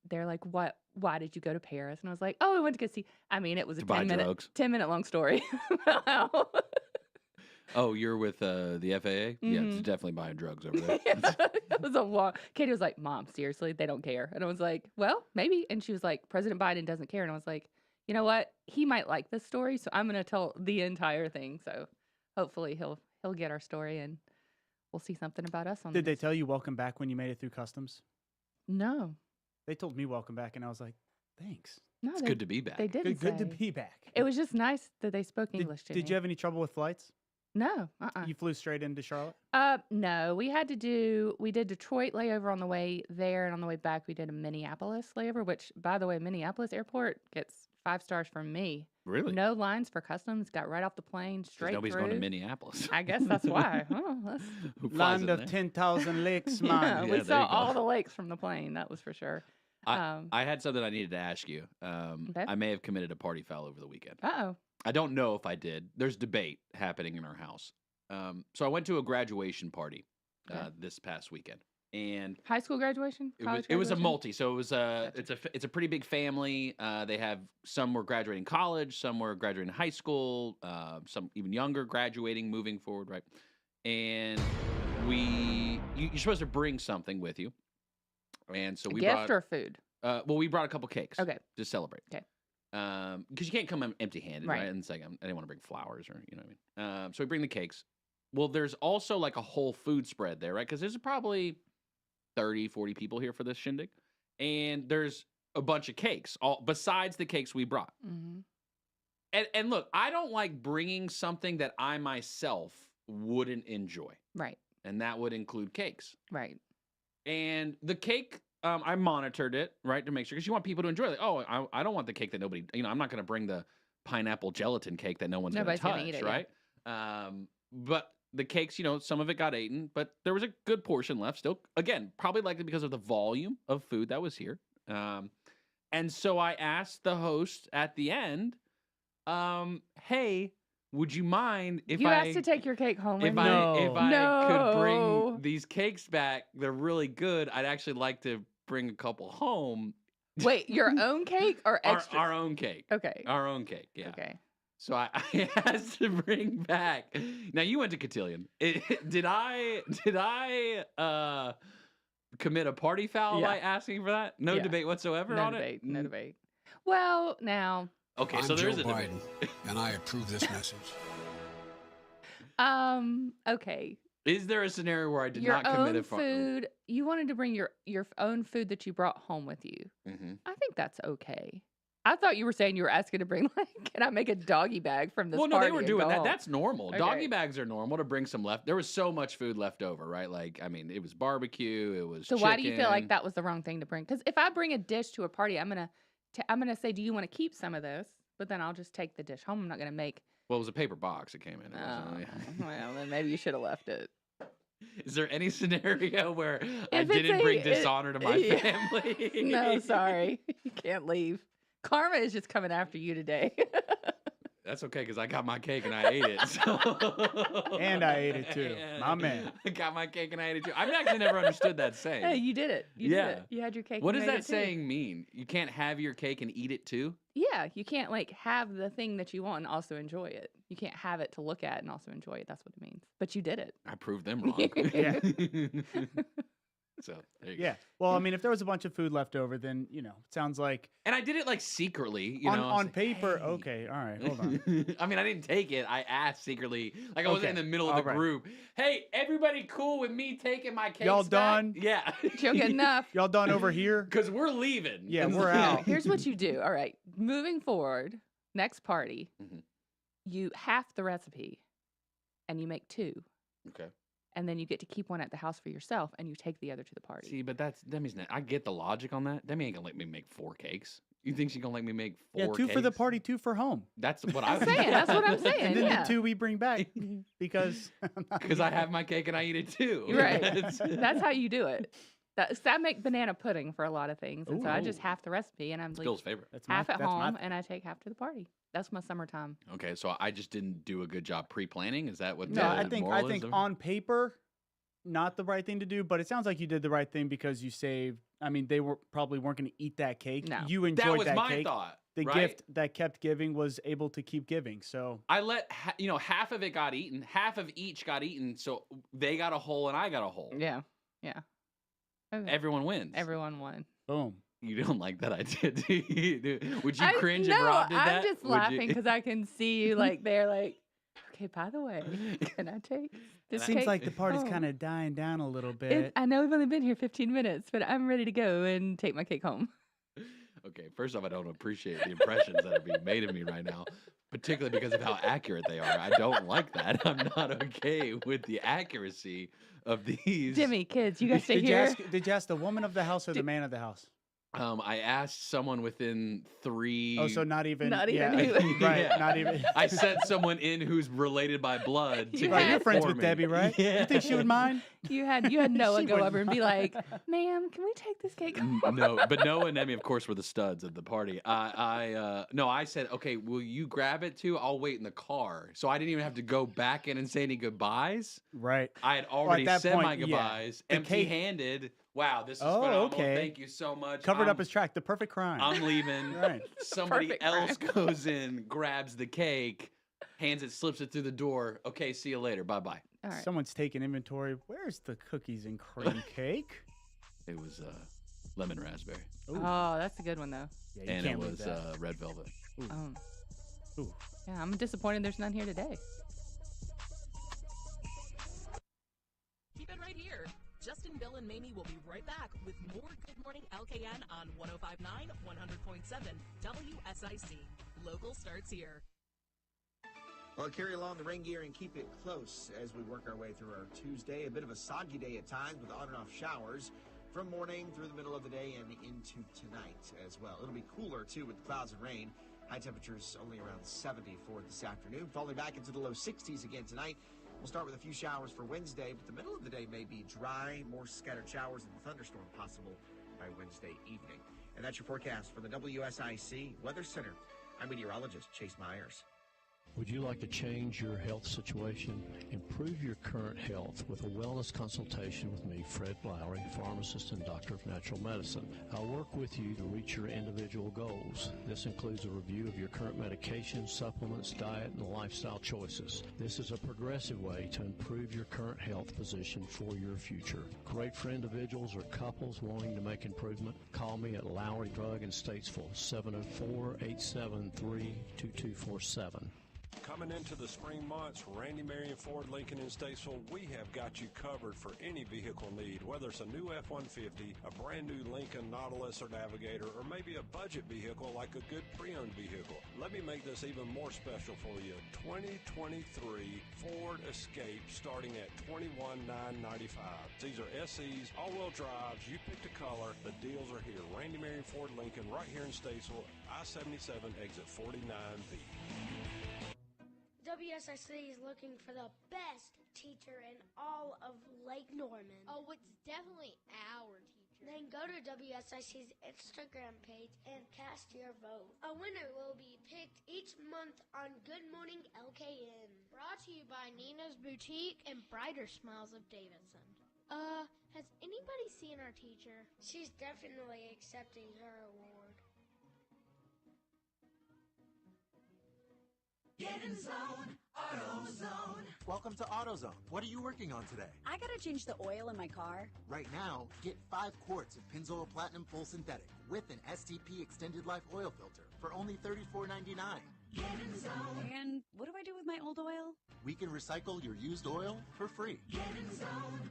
they're like, what? Why did you go to Paris? And I was like, oh, we went to go see. I mean, it was a 10-minute long story. Oh, you're with the FAA? Yeah, it's definitely buying drugs over there. It was a long. Katie was like, Mom, seriously, they don't care. And I was like, well, maybe. And she was like, President Biden doesn't care. And I was like, you know what? He might like this story, so I'm going to tell the entire thing. So hopefully he'll get our story and we'll see something about us on Did they tell you welcome back when you made it through customs? No. They told me welcome back, and I was like, thanks. No, It's good to be back. They didn't Good to say. be back. It was just nice that they spoke English to me. Did you have any trouble with flights? No. You flew straight into Charlotte? No. We did Detroit layover on the way there, and on the way back we did a Minneapolis layover, which, by the way, Minneapolis airport gets 5 stars from me. Really? No lines for customs. Got right off the plane, 'Cause straight nobody's through. going to Minneapolis. I guess that's why. Oh, that's, Who flies Land in of there? 10,000 lakes, yeah, man. we Yeah, there saw you go. all the lakes from the plane. That was for sure. I had something I needed to ask you. Okay. I may have committed a party foul over the weekend. Uh-oh. I don't know if I did. There's debate happening in our house. So I went to a graduation party Okay. this past weekend, and High school graduation? College it was a graduation? multi. So it was it's a pretty big family. They have some were graduating college, some were graduating high school, some even younger graduating, moving forward, right? And you're supposed to bring something with you, and so A we gift brought or food? well, we brought a couple cakes, Okay. to celebrate. Okay. Because you can't come empty-handed, right? Right. And it's like I didn't want to bring flowers or you know what I mean. So we bring the cakes. Well, there's also like a whole food spread there, right? Because there's probably 30, 40 people here for this shindig, and there's a bunch of cakes, all besides the cakes we brought. Mm-hmm. And look, I don't like bringing something that I myself wouldn't enjoy, Right. and that would include cakes. Right. And the cake, I monitored it, right, to make sure, because you want people to enjoy it. Like, oh, I don't want the cake that nobody, I'm not going to bring the pineapple gelatin cake that no one's going to Nobody's touch, gonna eat it, right? But the cakes, some of it got eaten, but there was a good portion left still. Again, probably likely because of the volume of food that was here. And so I asked the host at the end, hey, would you mind if you I asked to take your cake home with if you? I could bring No. these cakes back? They're really good. I'd actually like to bring a couple home. Wait, your own cake or extra? Our own cake. Okay. Our own cake. Yeah. Okay. So I asked to bring back. Now you went to Cotillion. Did I commit a party foul Yeah. by asking for that? No Yeah. debate whatsoever No on debate. it. No debate. Well, now. Okay, I'm so there is Joe a debate. Biden, and I approve this message. Okay. Is there a scenario where I did Your not commit own a food. You wanted to bring your own food that you brought home with you. Mm-hmm. I think that's okay. I thought you were saying you were asking to bring can I make a doggy bag from this Well, no, party they were and doing go that. home? That's normal. Okay. Doggy bags are normal to bring some left. There was so much food left over, right? Like, I mean, it was barbecue. It was So why do you feel like chicken. that was the wrong thing to bring? Because if I bring a dish to a party, I'm gonna say, do you want to keep some of this? But then I'll just take the dish home. I'm not gonna make. Well, it was a paper box that came in. It Oh, wasn't- well, then maybe you should have left it. Is there any scenario where I If it's didn't bring it- dishonor to my yeah. family? No, sorry, you can't leave. Karma is just coming after you today. That's okay because I got my cake and I ate it. So. And I ate it too. My man. I got my cake and I ate it too. I've actually never understood that saying. Hey, you did it. You Yeah. did it. You had your cake. What and does you ate that it too. saying mean? You can't have your cake and eat it too? Yeah, you can't like have the thing that you want and also enjoy it. You can't have it to look at and also enjoy it. That's what it means. But you did it. I proved them wrong. Yeah. So there you go. Yeah. Well, I mean, if there was a bunch of food left over, then, it sounds like And I did it like secretly, on, I was on like, paper. "Hey." Okay. All right. Hold on. I mean, I didn't take it. I asked secretly. Like I wasn't in Okay, the middle of the all right. group. Hey, everybody cool with me taking my cake? Y'all done? Yeah. You'll get enough. Y'all done over here? Because we're leaving. Yeah, And we're so- out. Here's what you do. All right. Moving forward, next party, Mhm. you half the recipe and you make 2. Okay. And then you get to keep one at the house for yourself and you take the other to the party. See, but that's Demi's not. I get the logic on that. Demi ain't gonna let me make 4 cakes. You think she's gonna let me make 4 Yeah, 2 for the cakes? party, 2 for home. That's what I'm I saying. That's what I'm saying. And then yeah. the 2 we bring back because Because I have my cake and I eat it too. You're right. That's how you do it. I make banana pudding for a lot of things. And so I just Ooh. half the recipe and I'm like Bill's favorite. That's half at that's my home and I take half to the party. That's my summertime. Okay, so I just didn't do a good job pre-planning. Is that what? No, the I think moral is of- on paper, not the right thing to do, but it sounds like you did the right thing because you saved. I mean, they probably weren't going to eat that cake. No. You enjoyed that was my cake. thought. The right? gift that kept giving was able to keep giving. So I let half of it got eaten, half of each got eaten, so they got a hole and I got a hole. Yeah. Yeah. Okay. Everyone wins. Everyone won. boom. You don't like that idea, do you? Would you cringe no, if Rob did that? I'm just Would laughing you? because I can see you like they're like, okay, by the way, can I take this Seems cake like the party's home?" kind of dying down a little bit. I know we've only been here 15 minutes, but I'm ready to go and take my cake home. Okay, first off, I don't appreciate the impressions that are being made of me right now, particularly because of how accurate they are. I don't like that. I'm not okay with the accuracy of these. Jimmy, kids, you guys stay Did you here. ask the woman of the house or the man of the house? I asked someone within 3. Oh, so not even. Not yeah, even right. Yeah. Not even. I sent someone in who's related by blood to You get had- it You're friends for with me. Debbie, right? Yeah. You think she would mind? You had Noah She go would over and be like, "Ma'am, can we take this cake home?" No, but Noah and Emmy, of course, were the studs at the party. I said, okay, will you grab it too? I'll wait in the car. So I didn't even have to go back in and say any goodbyes. Right. I had already that said point, my yeah. goodbyes, The cake- empty-handed. Wow, this is Oh, phenomenal. okay. Thank you so much. Covered up his track. The perfect crime. I'm leaving. Right. Somebody Perfect else goes in, grabs the cake, hands it, slips it through the door. Okay, see you later. Bye-bye. All right. Someone's taking inventory. Where's the cookies and cream cake? It was lemon raspberry. Oh, that's a good one though. Yeah, you And it can't leave was that. red velvet. Ooh. Yeah, I'm disappointed there's none here today. Keep it right here. Justin, Bill, and Mamie will be right back with more Good Morning LKN on 105.9, 100.7 WSIC. Local starts here. Well, carry along the rain gear and keep it close as we work our way through our Tuesday. A bit of a soggy day at times with on and off showers from morning through the middle of the day and into tonight as well. It'll be cooler, too, with clouds and rain. High temperatures only around 70 for this afternoon. Falling back into the low 60s again tonight. We'll start with a few showers for Wednesday, but the middle of the day may be dry, more scattered showers and thunderstorm possible by Wednesday evening. And that's your forecast for the WSIC Weather Center. I'm meteorologist Chase Myers. Would you like to change your health situation? Improve your current health with a wellness consultation with me, Fred Lowry, pharmacist and doctor of natural medicine. I'll work with you to reach your individual goals. This includes a review of your current medications, supplements, diet, and lifestyle choices. This is a progressive way to improve your current health position for your future. Great for individuals or couples wanting to make improvement. Call me at Lowry Drug in Statesville, 704-873-2247. Coming into the spring months, Randy Marion Ford Lincoln in Statesville, we have got you covered for any vehicle need, whether it's a new F-150, a brand new Lincoln Nautilus or Navigator, or maybe a budget vehicle like a good pre-owned vehicle. Let me make this even more special for you. 2023 Ford Escape starting at $21,995. These are SEs, all-wheel drives. You pick the color. The deals are here. Randy Marion Ford Lincoln right here in Statesville, I-77 exit 49B. WSIC is looking for the best teacher in all of Lake Norman. Oh, it's definitely our teacher. Then go to WSIC's Instagram page and cast your vote. A winner will be picked each month on Good Morning LKN. Brought to you by Nina's Boutique and Brighter Smiles of Davidson. Has anybody seen our teacher? She's definitely accepting her award. Get in zone, AutoZone. Welcome to AutoZone. What are you working on today? I gotta change the oil in my car. Right now, get 5 quarts of Pennzoil Platinum Full Synthetic with an STP Extended Life Oil Filter for only $34.99. Get in zone. And what do I do with my old oil? We can recycle your used oil for free. Get in zone,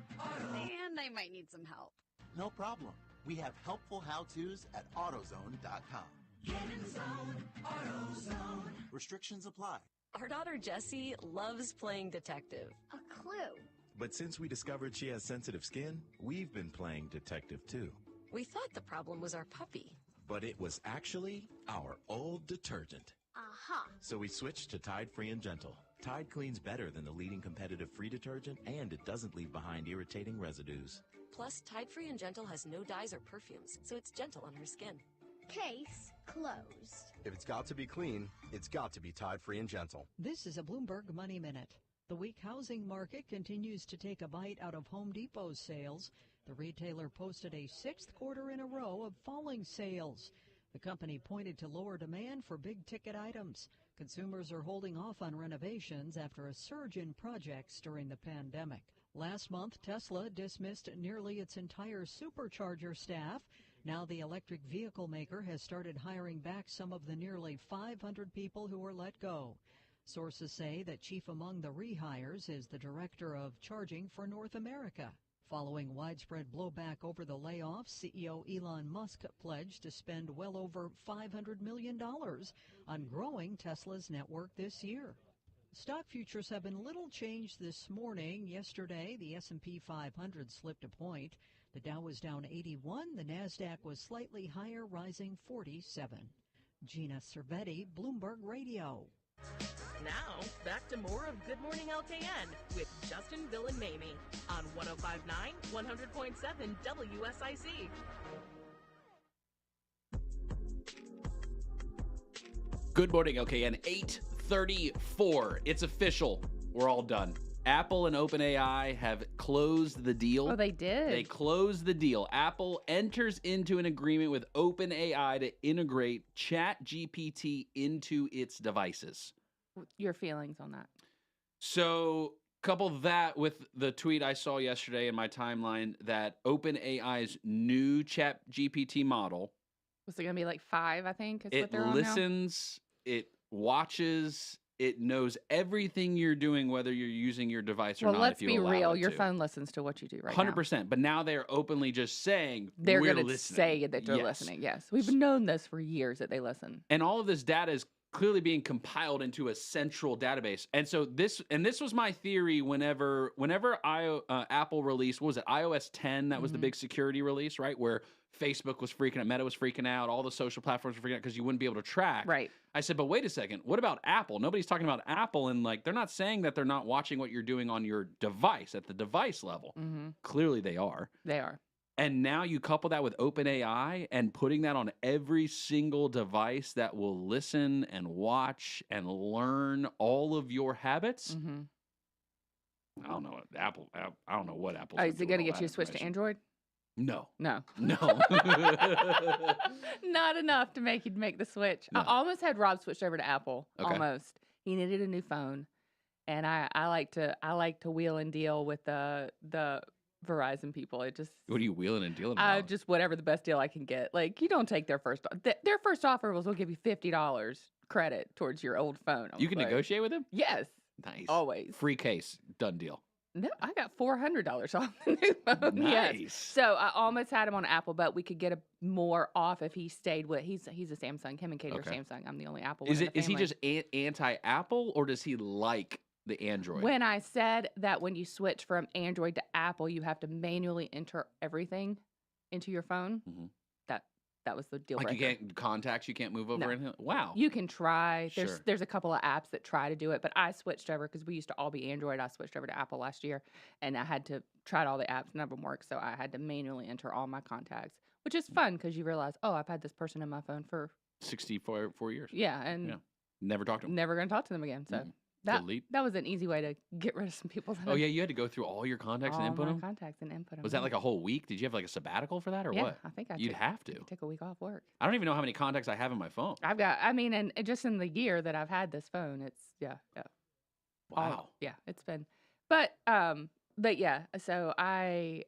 And I might need some help. No problem. We have helpful how-tos at AutoZone.com. Get in zone, AutoZone. Restrictions apply. Our daughter Jessie loves playing detective. A clue. But since we discovered she has sensitive skin, we've been playing detective too. We thought the problem was our puppy. But it was actually our old detergent. Aha. So we switched to Tide Free and Gentle. Tide cleans better than the leading competitive free detergent, and it doesn't leave behind irritating residues. Plus, Tide Free and Gentle has no dyes or perfumes, so it's gentle on her skin. Case closed. If it's got to be clean, it's got to be Tide Free and Gentle. This is a Bloomberg Money Minute. The weak housing market continues to take a bite out of Home Depot's sales. The retailer posted a 6th quarter in a row of falling sales. The company pointed to lower demand for big-ticket items. Consumers are holding off on renovations after a surge in projects during the pandemic. Last month, Tesla dismissed nearly its entire supercharger staff. Now the electric vehicle maker has started hiring back some of the nearly 500 people who were let go. Sources say that chief among the rehires is the director of charging for North America. Following widespread blowback over the layoffs, CEO Elon Musk pledged to spend well over $500 million on growing Tesla's network this year. Stock futures have been little changed this morning. Yesterday, the S&P 500 slipped a point. The Dow was down 81. The Nasdaq was slightly higher, rising 47. Gina Cervetti, Bloomberg Radio. Now, back to more of Good Morning LKN with Justin, Bill, and Mamie on 105.9, 100.7 WSIC. Good morning, LKN. 8:34. It's official. We're all done. Apple and OpenAI have closed the deal. Oh, they did. They closed the deal. Apple enters into an agreement with OpenAI to integrate ChatGPT into its devices. Your feelings on that? So, couple that with the tweet I saw yesterday in my timeline that OpenAI's new ChatGPT model Was it going to be like 5, I think, is what they're on now? It listens, it watches, it knows everything you're doing, whether you're using your device or Well, not. let's if you be allow real. it Your to. phone listens to what you do right now. 100%. But now they're openly just saying They're we're going to listening. say that they're Yes. listening. Yes. We've known this for years that they listen. And all of this data is clearly being compiled into a central database. And so this was my theory whenever Apple released, what was it, iOS 10, that was the big security release, right? Where Facebook was freaking out, Meta was freaking out, all the social platforms were freaking out because you wouldn't be able to track. Right. I said, but wait a second, what about Apple? Nobody's talking about Apple, and like they're not saying that they're not watching what you're doing on your device at the device level. Clearly they are. They are. And now you couple that with OpenAI and putting that on every single device that will listen and watch and learn all of your habits. I don't know what Apple. I don't know what Apple. Oh, is it going to get you to switch to Android? No. No. No. Not enough to make you make the switch. No. I almost had Rob switch over to Apple. Okay. Almost. He needed a new phone, and I like to wheel and deal with the Verizon people. It just What are you wheeling and dealing about? just whatever the best deal I can get. Like, you don't take their first. Their first offer was we'll give you $50 credit towards your old phone. I You was can like, negotiate with him? Yes. Nice. Always. Free case. Done deal. No, I got $400 off the new phone. Nice. Yes. So I almost had him on Apple, but we could get more off if he stayed with. He's a Samsung. Him and Kate are Okay. Samsung. I'm the only Apple. Is one in it? the Is he family. just anti-Apple, or does he like the Android? When I said that when you switch from Android to Apple, you have to manually enter everything into your phone. That was the deal Like breaker. you can't contacts, you can't move over No. anything. Wow. You can try. Sure. There's a couple of apps that try to do it, but I switched over because we used to all be Android. I switched over to Apple last year, and I had to try all the apps. None of them worked, so I had to manually enter all my contacts, which is fun because you realize, oh, I've had this person in my phone for 64 years. and Yeah. Never talked to him. never going to talk to them again. So Delete. that was an easy way to get rid of some people. That Oh yeah, you had to go through all your contacts and all input my them. contacts and input them. Was that like a whole week? Did you have like a sabbatical for that, or yeah, what? I think You'd have to. take a week off work. I don't even know how many contacts I have in my phone. I've got. I mean, and just in the year that I've had this phone, it's yeah. Wow. Yeah, it's been, but yeah. So I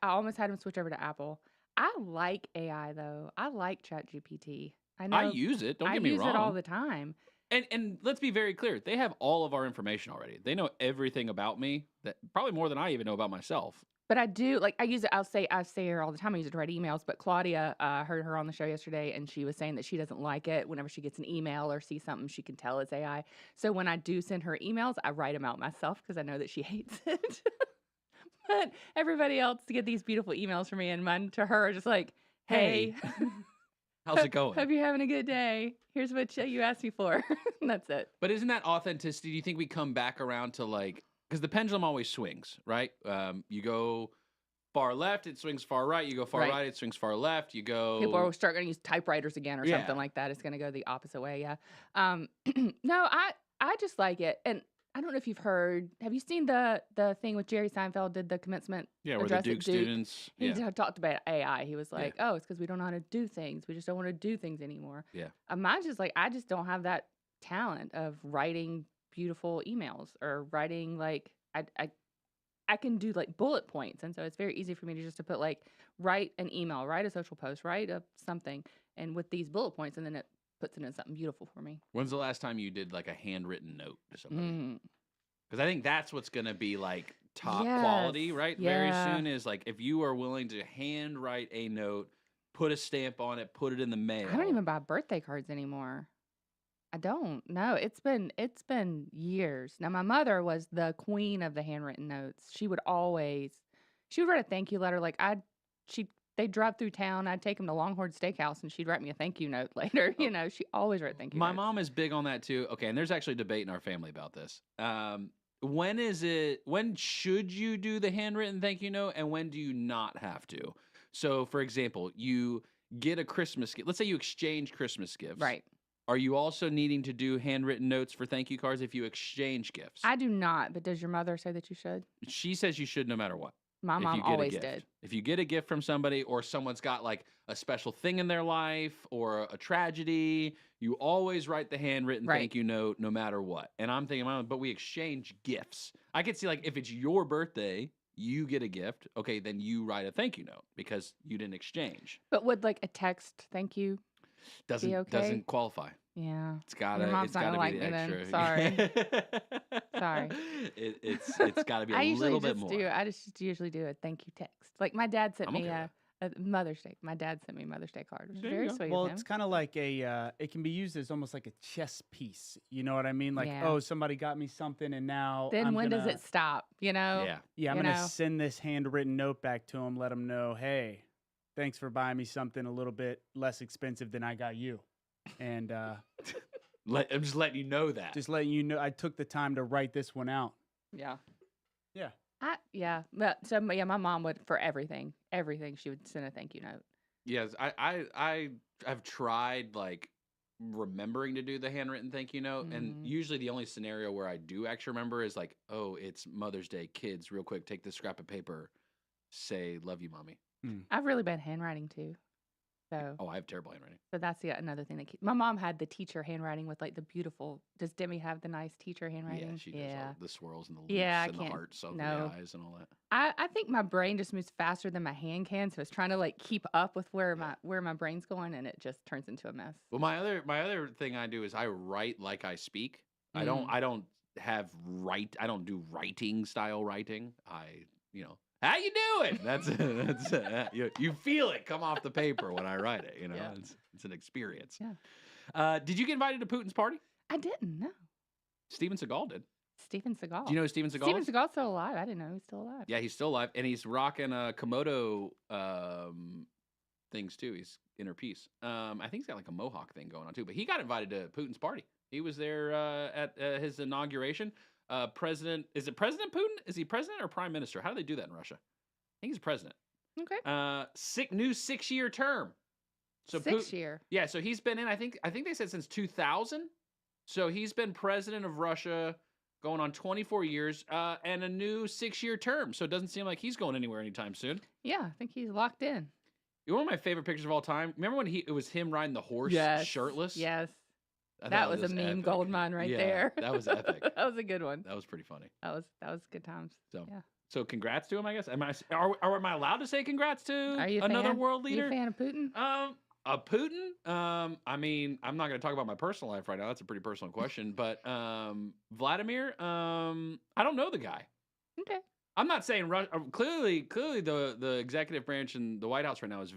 almost had him switch over to Apple. I like AI though. I like ChatGPT. I know. I use it. Don't get me wrong. I use it all the time. And let's be very clear. They have all of our information already. They know everything about me. That probably more than I even know about myself. But I do I use it. I say her all the time. I use it to write emails. But Claudia, heard her on the show yesterday, and she was saying that she doesn't like it. Whenever she gets an email or sees something, she can tell it's AI. So when I do send her emails, I write them out myself because I know that she hates it. But everybody else to get these beautiful emails from me, and mine to her are just like, "Hey, How's it going?" Hope you're having a good day. Here's what you asked me for." And that's it. But isn't that authenticity? Do you think we come back around to like, because the pendulum always swings, right? You go far left, it swings far right. You go far right, it swings far left. You go. People are start going to use typewriters again or something like that. It's going to go the opposite way. Yeah. No, I just like it, and I don't know if you've heard. Have you seen the thing with Jerry Seinfeld did the commencement? Yeah, where the address at Duke students. He talked about AI. He was like, "Oh, it's because we don't know how to do things. We just don't want to do things anymore." Yeah. Mine's just like I just don't have that talent of writing beautiful emails or writing like I can do like bullet points, and so it's very easy for me to just to put like write an email, write a social post, write a something, and with these bullet points, and then it puts it in something beautiful for me. When's the last time you did like a handwritten note to somebody? Because I think that's what's going to be like top quality, right? Very soon is like if you are willing to handwrite a note, put a stamp on it, put it in the mail. I don't even buy birthday cards anymore. I don't. No, it's been years. Now my mother was the queen of the handwritten notes. She She would write a thank you letter. Like they drive through town. I'd take them to Longhorn Steakhouse, and she'd write me a thank you note later. You know, she always wrote thank you My notes. mom is big on that too. Okay, and there's actually a debate in our family about this. When should you do the handwritten thank you note, and when do you not have to? So, for example, you get a Christmas gift. Let's say you exchange Christmas gifts. Right. Are you also needing to do handwritten notes for thank you cards if you exchange gifts? I do not, but does your mother say that you should? She says you should no matter what. My if mom you get a always gift. did. If you get a gift from somebody or someone's got like a special thing in their life or a tragedy, you always write the handwritten thank you note no matter what. And I'm thinking, but we exchange gifts. I could see like if it's your birthday, you get a gift. Okay, then you write a thank you note because you didn't exchange. But would like a text thank you be okay? Doesn't qualify. Yeah. It's gotta. Your mom's It's not gotta gonna be like the me extra. then. Sorry. Sorry. It's got to be a little bit more. I just usually do a thank you text. Like my dad sent I'm me okay a Mother's Day. My dad sent me a Mother's Day card, which is There you very go. sweet Well, of him. it's kind of like it can be used as almost like a chess piece. You know what I mean? Like, Yeah. oh, somebody got me something, and now Then when does it stop? You know? Yeah, I'm You gonna know? send this handwritten note back to him, let him know, hey, thanks for buying me something a little bit less expensive than I got you, and I'm just letting you know that. just letting you know I took the time to write this one out. Yeah. Yeah. My mom would for everything she would send a thank you note. Yes, I have tried like remembering to do the handwritten thank you note, and usually the only scenario where I do actually remember is like, oh, it's Mother's Day, kids, real quick, take this scrap of paper, say love you, mommy. I've really bad handwriting too. So Oh, I have terrible handwriting. So that's another thing that my mom had the teacher handwriting with like the beautiful. Does Demi have the nice teacher handwriting? Yeah, she does all the swirls and the loops Yeah, I and the can't- hearts over no. the eyes and all that. I think my brain just moves faster than my hand can, so it's trying to like keep up with where my brain's going, and it just turns into a mess. Well, my other thing I do is I write like I speak. I don't do writing style writing. How you doing? That's you feel it come off the paper when I write it. Yeah. It's an experience. Yeah. Did you get invited to Putin's party? I didn't know. Steven Seagal did. Steven Seagal. Do you know who Steven Seagal Steven is? Seagal's still alive. I didn't know he was still alive. Yeah, he's still alive, and he's rocking Komodo things too. He's inner peace. I think he's got like a mohawk thing going on too. But he got invited to Putin's party. He was there at his inauguration. Is it President Putin? Is he president or prime minister? How do they do that in Russia? I think he's president. Okay. New 6-year term. So 6 year. Yeah, so he's been in. I think they said since 2000. So he's been president of Russia, going on 24 years, and a new 6-year term. So it doesn't seem like he's going anywhere anytime soon. Yeah, I think he's locked in. One of my favorite pictures of all time. Remember when it was him riding the horse, shirtless? Yes. I That thought was a meme epic. gold mine right Yeah, there. That was epic. That was a good one. That was pretty funny. That was good times. So, yeah. So congrats to him, I guess. Am I allowed to say congrats to Are you a another fan? world leader? You a fan of Putin? Putin? I mean, I'm not going to talk about my personal life right now. That's a pretty personal question. But Vladimir, I don't know the guy. Okay. I'm not saying clearly the executive branch in the White House right now is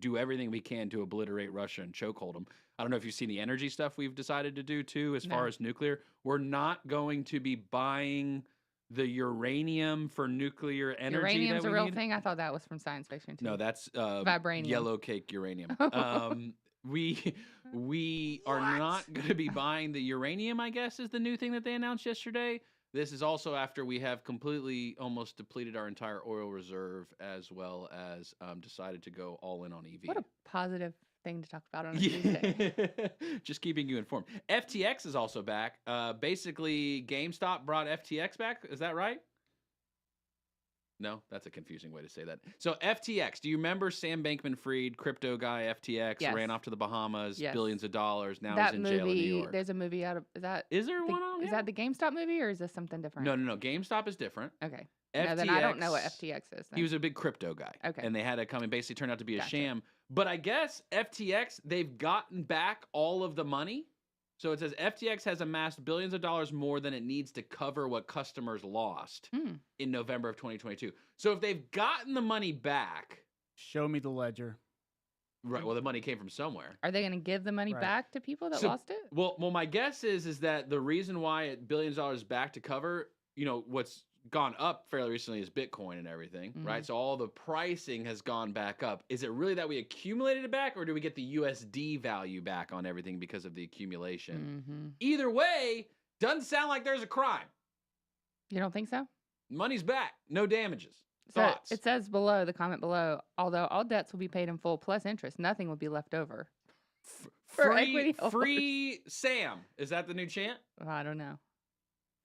do everything we can to obliterate Russia and chokehold them. I don't know if you've seen the energy stuff we've decided to do too, as far as nuclear. We're not going to be buying the uranium for nuclear energy. Uranium's that a we real need. thing. I thought that was from science fiction too. No, that's Vibranium. yellow cake uranium. We are not going to be buying the uranium, I guess, is the new thing that they announced yesterday. This is also after we have completely almost depleted our entire oil reserve, as well as decided to go all in on EV. What a positive thing to talk about on a Tuesday. Just keeping you informed. FTX is also back. Basically, GameStop brought FTX back. Is that right? No, that's a confusing way to say that. So FTX, do you remember Sam Bankman-Fried, crypto guy, FTX, Yes. ran off to the Bahamas, Yes. billions of dollars, now That he's in jail in New movie, York. there's a movie out of Is there one on Is that the GameStop movie or is this something different? No. GameStop is different. Okay. No, then I don't know what FTX is. He was a big crypto guy. Okay. And they had to come and basically turned out to be a Gotcha. sham. But I guess FTX, they've gotten back all of the money. So it says FTX has amassed billions of dollars more than it needs to cover what customers lost in November of 2022. So if they've gotten the money back. Show me the ledger. Right. Well, the money came from somewhere. Are they going to give the money back to people that So- lost it? Well, my guess is that the reason why billions of dollars back to cover, what's gone up fairly recently is Bitcoin and everything, right? So all the pricing has gone back up. Is it really that we accumulated it back, or do we get the USD value back on everything because of the accumulation? Either way, doesn't sound like there's a crime. You don't think so? Money's back, no damages. So Thoughts? it says below, the comment below, although all debts will be paid in full plus interest, nothing will be left over. For equity holders. Free Sam. Is that the new chant? Well, I don't know.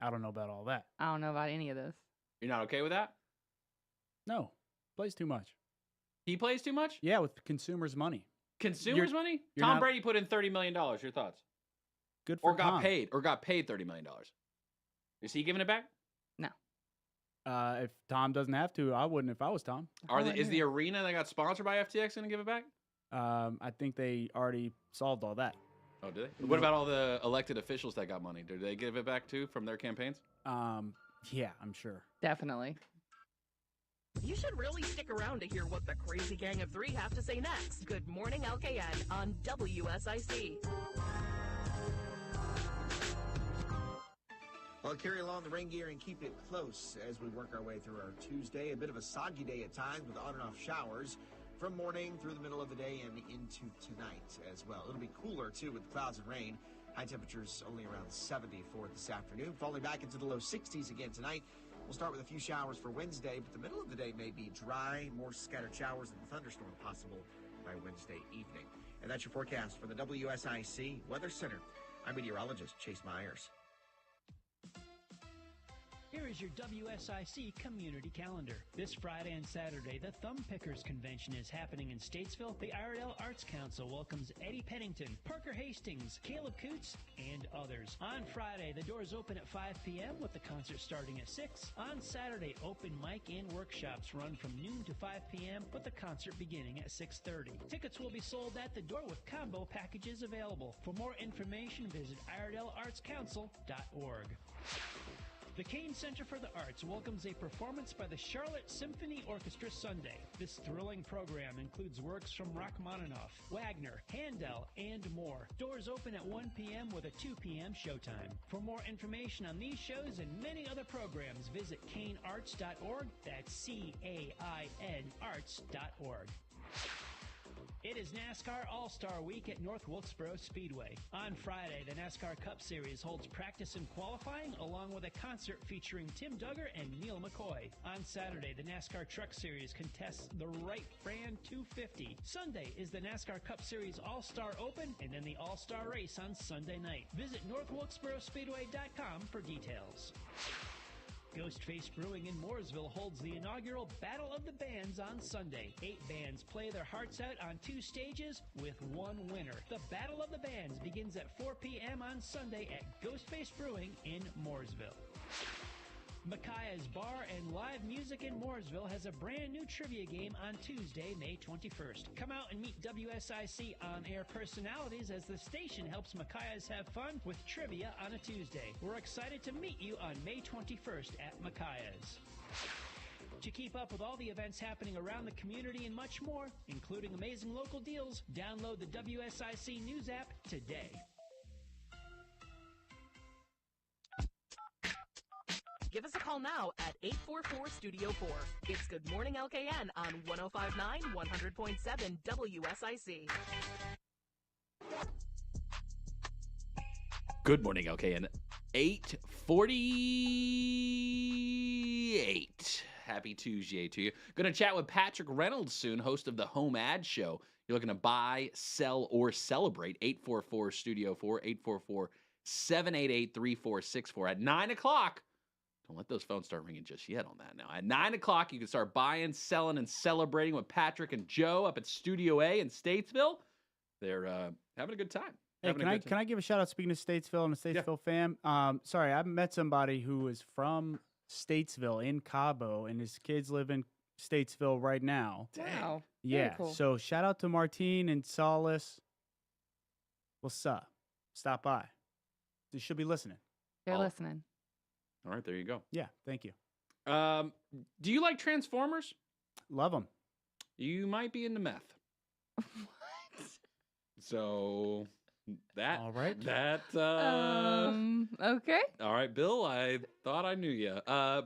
I don't know about all that. I don't know about any of this. You're not okay with that? No. Plays too much. He plays too much? Yeah, with consumers' money. Consumers' money? you're Tom not- Brady put in $30 million. Your thoughts? Good for Or got Tom. paid $30 million. Is he giving it back? No. If Tom doesn't have to, I wouldn't if I was Tom. Is the arena that got sponsored by FTX going to give it back? I think they already solved all that. Oh, did they? What about all the elected officials that got money? Did they give it back too from their campaigns? Yeah, I'm sure. Definitely. You should really stick around to hear what the crazy gang of three have to say next. Good morning, LKN on WSIC. Well, carry along the rain gear and keep it close as we work our way through our Tuesday. A bit of a soggy day at times with on and off showers from morning through the middle of the day and into tonight as well. It'll be cooler, too, with clouds and rain. High temperatures only around 70 for this afternoon. Falling back into the low 60s again tonight. We'll start with a few showers for Wednesday, but the middle of the day may be dry, more scattered showers and thunderstorm possible by Wednesday evening. And that's your forecast from the WSIC Weather Center. I'm meteorologist Chase Myers. Here is your WSIC community calendar. This Friday and Saturday, the Thumb Pickers Convention is happening in Statesville. The Iredell Arts Council welcomes Eddie Pennington, Parker Hastings, Caleb Coots, and others. On Friday, the doors open at 5 p.m. with the concert starting at 6. On Saturday, open mic and workshops run from noon to 5 p.m. with the concert beginning at 6:30. Tickets will be sold at the door with combo packages available. For more information, visit IredellArtsCouncil.org. The Cain Center for the Arts welcomes a performance by the Charlotte Symphony Orchestra Sunday. This thrilling program includes works from Rachmaninoff, Wagner, Handel, and more. Doors open at 1 p.m. with a 2 p.m. showtime. For more information on these shows and many other programs, visit cainarts.org. That's CAIN arts.org. It is NASCAR All-Star Week at North Wilkesboro Speedway. On Friday, the NASCAR Cup Series holds practice and qualifying along with a concert featuring Tim Duggar and Neil McCoy. On Saturday, the NASCAR Truck Series contests the Wright Brand 250. Sunday is the NASCAR Cup Series All-Star Open and then the All-Star Race on Sunday night. Visit NorthWilkesboroSpeedway.com for details. Ghostface Brewing in Mooresville holds the inaugural Battle of the Bands on Sunday. 8 bands play their hearts out on 2 stages with 1 winner. The Battle of the Bands begins at 4 p.m. on Sunday at Ghostface Brewing in Mooresville. Micaiah's Bar and Live Music in Mooresville has a brand new trivia game on Tuesday, May 21st. Come out and meet WSIC on-air personalities as the station helps Micaiah's have fun with trivia on a Tuesday. We're excited to meet you on May 21st at Micaiah's. To keep up with all the events happening around the community and much more, including amazing local deals, download the WSIC News app today. Give us a call now at 844-STUDIO-4. It's Good Morning LKN on 105.9, 100.7 WSIC. Good morning, LKN. 8:48. Happy Tuesday to you. Going to chat with Patrick Reynolds soon, host of the Home Ad Show. You're looking to buy, sell, or celebrate. 844-STUDIO-4, 844-788-3464. At 9 o'clock, don't let those phones start ringing just yet on that now. At 9 o'clock, you can start buying, selling, and celebrating with Patrick and Joe up at Studio A in Statesville. They're having a good time. Hey, can I give a shout out, speaking of Statesville and the Statesville fam? Sorry, I met somebody who is from Statesville in Cabo, and his kids live in Statesville right now. Wow. Yeah. Very cool. So shout out to Martine and Solace. What's up? Stop by. They should be listening. They're listening. All right, there you go. Yeah, thank you. Do you like Transformers? Love them. You might be into meth. What? So That All right. That Okay. All right, Bill. I thought I knew you.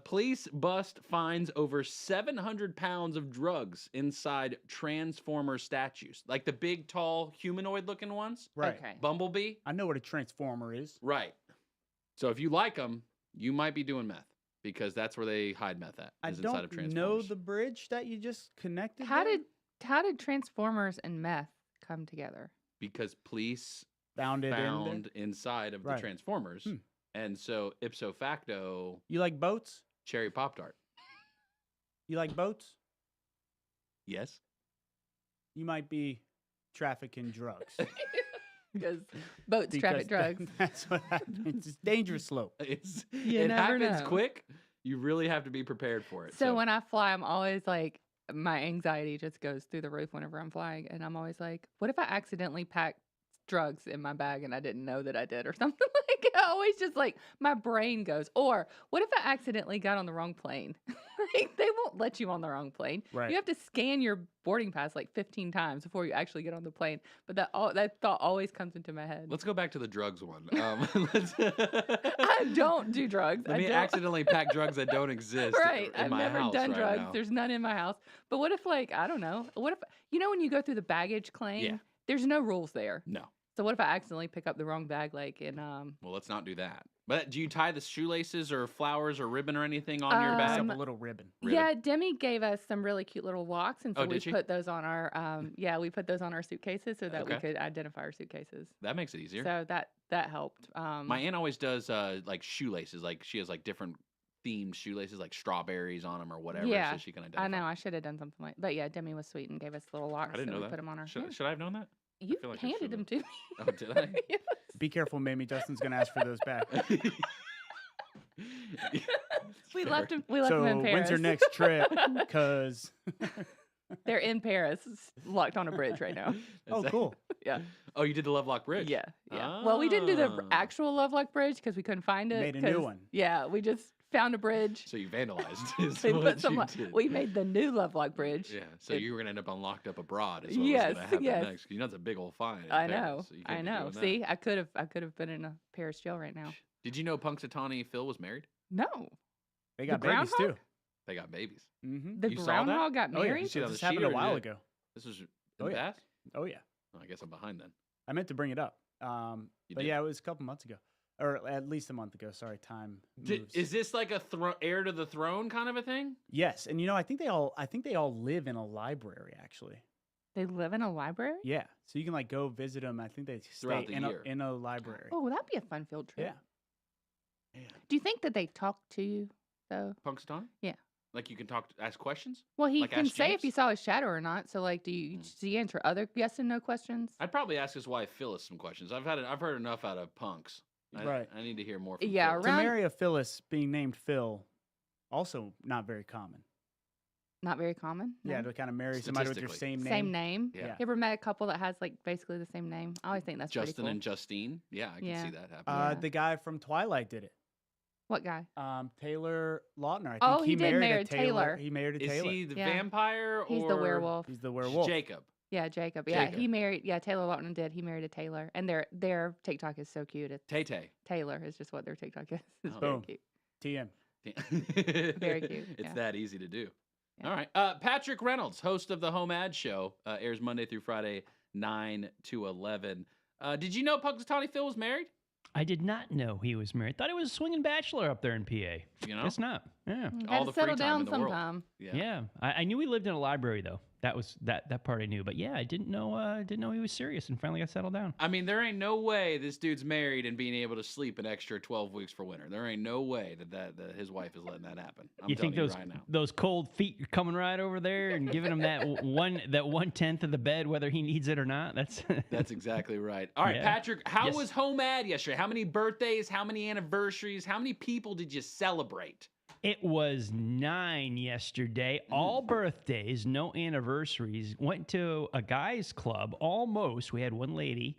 Police bust finds over 700 pounds of drugs inside Transformer statues, like the big, tall, humanoid-looking ones. Right. Okay. Bumblebee. I know what a transformer is. Right. So if you like them, you might be doing meth because that's where they hide meth at. I Is inside of don't know Transformers. the bridge that you just connected. How there? did Transformers and meth come together? Because police found it found inside of Right. the Transformers, and so ipso facto, You like boats? cherry pop tart. You like boats? Yes. You might be trafficking drugs. Because boats traffic drugs. That's what happens. It's dangerous slope. It's You it never happens know. quick. You really have to be prepared for it. So when I fly, I'm always like, my anxiety just goes through the roof whenever I'm flying. And I'm always like, what if I accidentally packed drugs in my bag and I didn't know that I did or something? Like, I always just like, my brain goes, or what if I accidentally got on the wrong plane? Like, they won't let you on the wrong plane. Right. You have to scan your boarding pass like 15 times before you actually get on the plane. But that thought always comes into my head. let's go back to the drugs one. I don't do drugs. Let I me don't. accidentally pack drugs that don't exist Right. in I've my never house done right drugs. now. There's none in my house. But what if, like, I don't know. What if, when you go through the baggage claim, Yeah. there's no rules there. No. So what if I accidentally pick up the wrong bag, like in Well, let's not do that. But do you tie the shoelaces or flowers or ribbon or anything on your bag? Except a little ribbon. Yeah, Demi gave us some really cute little locks, and so Oh, we did she? put those on our we put those on our suitcases so that we Okay. could identify our suitcases. That makes it easier. So that helped. My aunt always does like shoelaces. Like she has like different themed shoelaces, like strawberries on them or whatever. yeah, So she can identify. I know I should have done something like, but yeah, Demi was sweet and gave us little locks. I didn't so know we that. put them on our. Should, yeah. should I have known that? You feel like I handed them to me. Oh, did I? Be careful, Mamie. Justin's gonna ask for those back. We left them. We left so them in Paris. when's your next trip? Because they're in Paris, locked on a bridge right now. oh, cool. Yeah. Oh, you did the Lovelock Bridge. Yeah. Yeah. Well, we didn't do the Ah. actual Lovelock Bridge because we couldn't find it. Made a new 'cause- one. Yeah, we just found a bridge. So you vandalized. Is We what put some. you did. We made the new Lovelock Bridge. Yeah. So It- you were gonna end up on Locked Up Abroad. Is what Yes, was gonna happen yes. next. You know, it's a big old fine. in I Paris, know. so you I couldn't be know. doing that. See, I could have been in a Paris jail right now. Did you know Punxsutawney Phil was married? No. They The got babies groundhog? too. They got babies. Mm-hmm. The You saw that? groundhog got Oh, yeah. married. You see it on the This happened sheet a or while did- ago. This was in Oh, the yeah. past? Oh yeah. Oh, I guess I'm behind then. I meant to bring it up. You But did. yeah, it was a couple months ago, or at least a month ago. Sorry, time moves. Is this like a heir to the throne kind of a thing? Yes, and I think they all live in a library actually. They live in a library. Yeah, so you can like go visit them. I think they Throughout stay the in year. in a library. Oh, that'd be a fun field trip. Yeah. Do you think that they talk to you though? Punxsutawney? Yeah. Like you can ask questions? Well, he Like can Ask say James? if he saw his shadow or not. So, like, does he answer other yes and no questions? I'd probably ask his wife Phyllis some questions. I've heard enough out of Punks. Right. I need to hear more from Yeah, Phyllis. To marry a Phyllis being named Phil, also not very common. Not very common. Yeah, no? to kind of marry somebody with your same name. Same name. Yeah. You ever met a couple that has like basically the same name? I always think that's Justin pretty cool. and Justine. Yeah, I can Yeah. see that happening. The guy from Twilight did it. What guy? Taylor Lautner. I think Oh, he did married marry a Taylor. He married a Is Taylor. he the Yeah. vampire or He's the werewolf. He's the werewolf. Jacob. Yeah, Jacob. Yeah, Jacob. he married. Yeah, Taylor Lautner did. He married a Taylor, and their TikTok is so cute. It's Tay-Tay. Taylor is just what their TikTok is. It's Oh. very Boom. cute. TM. Very cute, It's yeah. that easy to do. Yeah. All right. Patrick Reynolds, host of the Home Ad Show, airs Monday through Friday, 9 to 11. Did you know Punxsutawney Phil was married? I did not know he was married. Thought he was a swinging bachelor up there in PA. You know? Guess not. Yeah. All Gotta the free settle time down in the world. sometime. Yeah. I knew he lived in a library though. That was that part I knew. But yeah, I didn't know he was serious and finally got settled down. I mean, there ain't no way this dude's married and being able to sleep an extra 12 weeks for winter. There ain't no way that his wife is letting that happen. I'm You telling think you those right now. those cold feet are coming right over there and giving him that 1/10 of the bed, whether he needs it or not? That's exactly right. All right, Yeah. Patrick, how Yes. was Home Ad yesterday? How many birthdays? How many anniversaries? How many people did you celebrate? It was 9 yesterday. All birthdays, no anniversaries. Went to a guys' club almost. We had one lady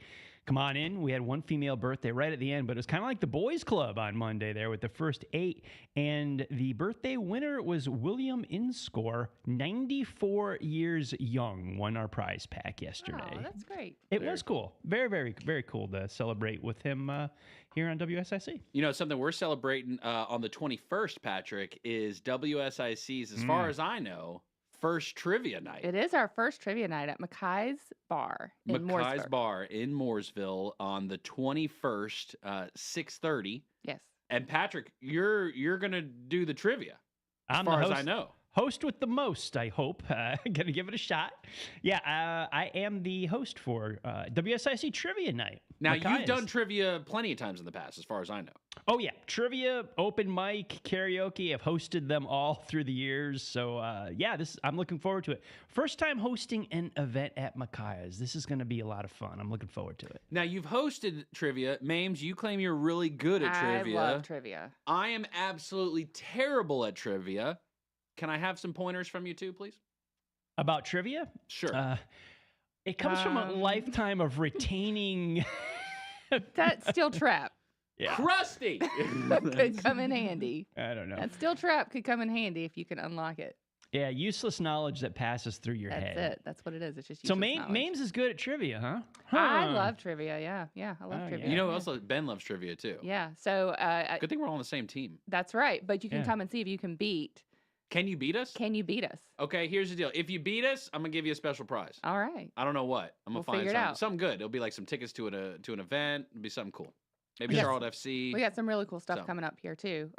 Come on in. We had one female birthday right at the end, but it was kind of like the boys club on Monday there with the first 8. And the birthday winner was William Inscore, 94 years young, won our prize pack yesterday. Oh, that's great. It was cool. Very, very, very cool to celebrate with him here on WSIC. You know, something we're celebrating on the 21st, Patrick, is WSIC's, as far as I know, first trivia night. It is our first trivia night at Mackay's Bar in Mackay's Mooresville. Bar in Mooresville on the 21st, 6:30. Yes. And Patrick, you're gonna do the trivia, as I'm far the as I host. know. Host with the most, I hope. Gonna give it a shot. Yeah, I am the host for WSIC Trivia Night. Now, Mackay's. you've done trivia plenty of times in the past, as far as I know. Oh, yeah. Trivia, open mic, karaoke. I've hosted them all through the years. So, yeah, I'm looking forward to it. First time hosting an event at Mackay's. This is going to be a lot of fun. I'm looking forward to it. Now, you've hosted trivia. Mames, you claim you're really good at trivia. I love trivia. I am absolutely terrible at trivia. Can I have some pointers from you too, please? About trivia? Sure. It comes from a lifetime of retaining... That steel trap. Yeah. Crusty! Could come in handy. I don't know. That steel trap could come in handy if you can unlock it. Yeah, useless knowledge that passes through your That's head. it. That's what it is. It's just So useless knowledge. Mames is good at trivia, huh? I love trivia. Yeah. Yeah. I love trivia. You know, also Ben loves trivia too. Yeah. So Good thing we're all on the same team. that's right. But you can Yeah. come and see if you can beat. Can you beat us? Can you beat us? Okay, here's the deal. If you beat us, I'm gonna give you a special prize. All right. I don't know what. I'm gonna We'll find figure it something, out. something good. It'll be like some tickets to an event. It'll be something cool. Maybe We got- Charlotte FC. We got some really cool stuff So. coming up here too.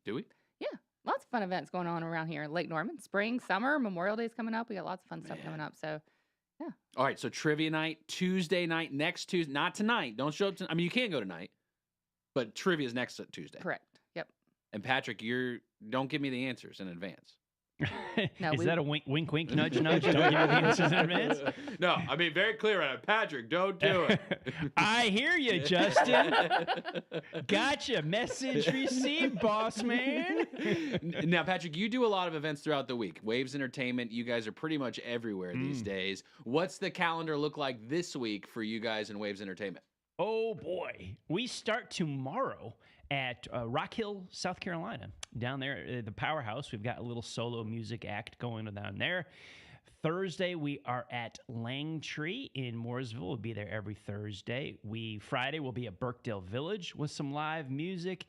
Do we? Yeah, lots of fun events going on around here in Lake Norman. Spring, summer, Memorial Day's coming up. We got lots of fun stuff coming up. So, yeah. All right, so trivia night, Tuesday night, next Tuesday. Not tonight. Don't show up. I mean, you can't go tonight, but trivia's next Tuesday. Correct. Yep. And Patrick, don't give me the answers in advance. No, Is we- that a wink, wink, wink, nudge, nudge? Don't give me the answers in advance? No, I mean very clear on it. Patrick, don't do it. I hear you, Justin. Gotcha. Message received, boss man. Now, Patrick, you do a lot of events throughout the week. Waves Entertainment, you guys are pretty much everywhere these days. What's the calendar look like this week for you guys in Waves Entertainment? Oh, boy. We start tomorrow at Rock Hill, South Carolina. Down there, the Powerhouse. We've got a little solo music act going on down there. Thursday, we are at Langtree in Mooresville. We'll be there every Thursday. Friday, we'll be at Birkdale Village with some live music.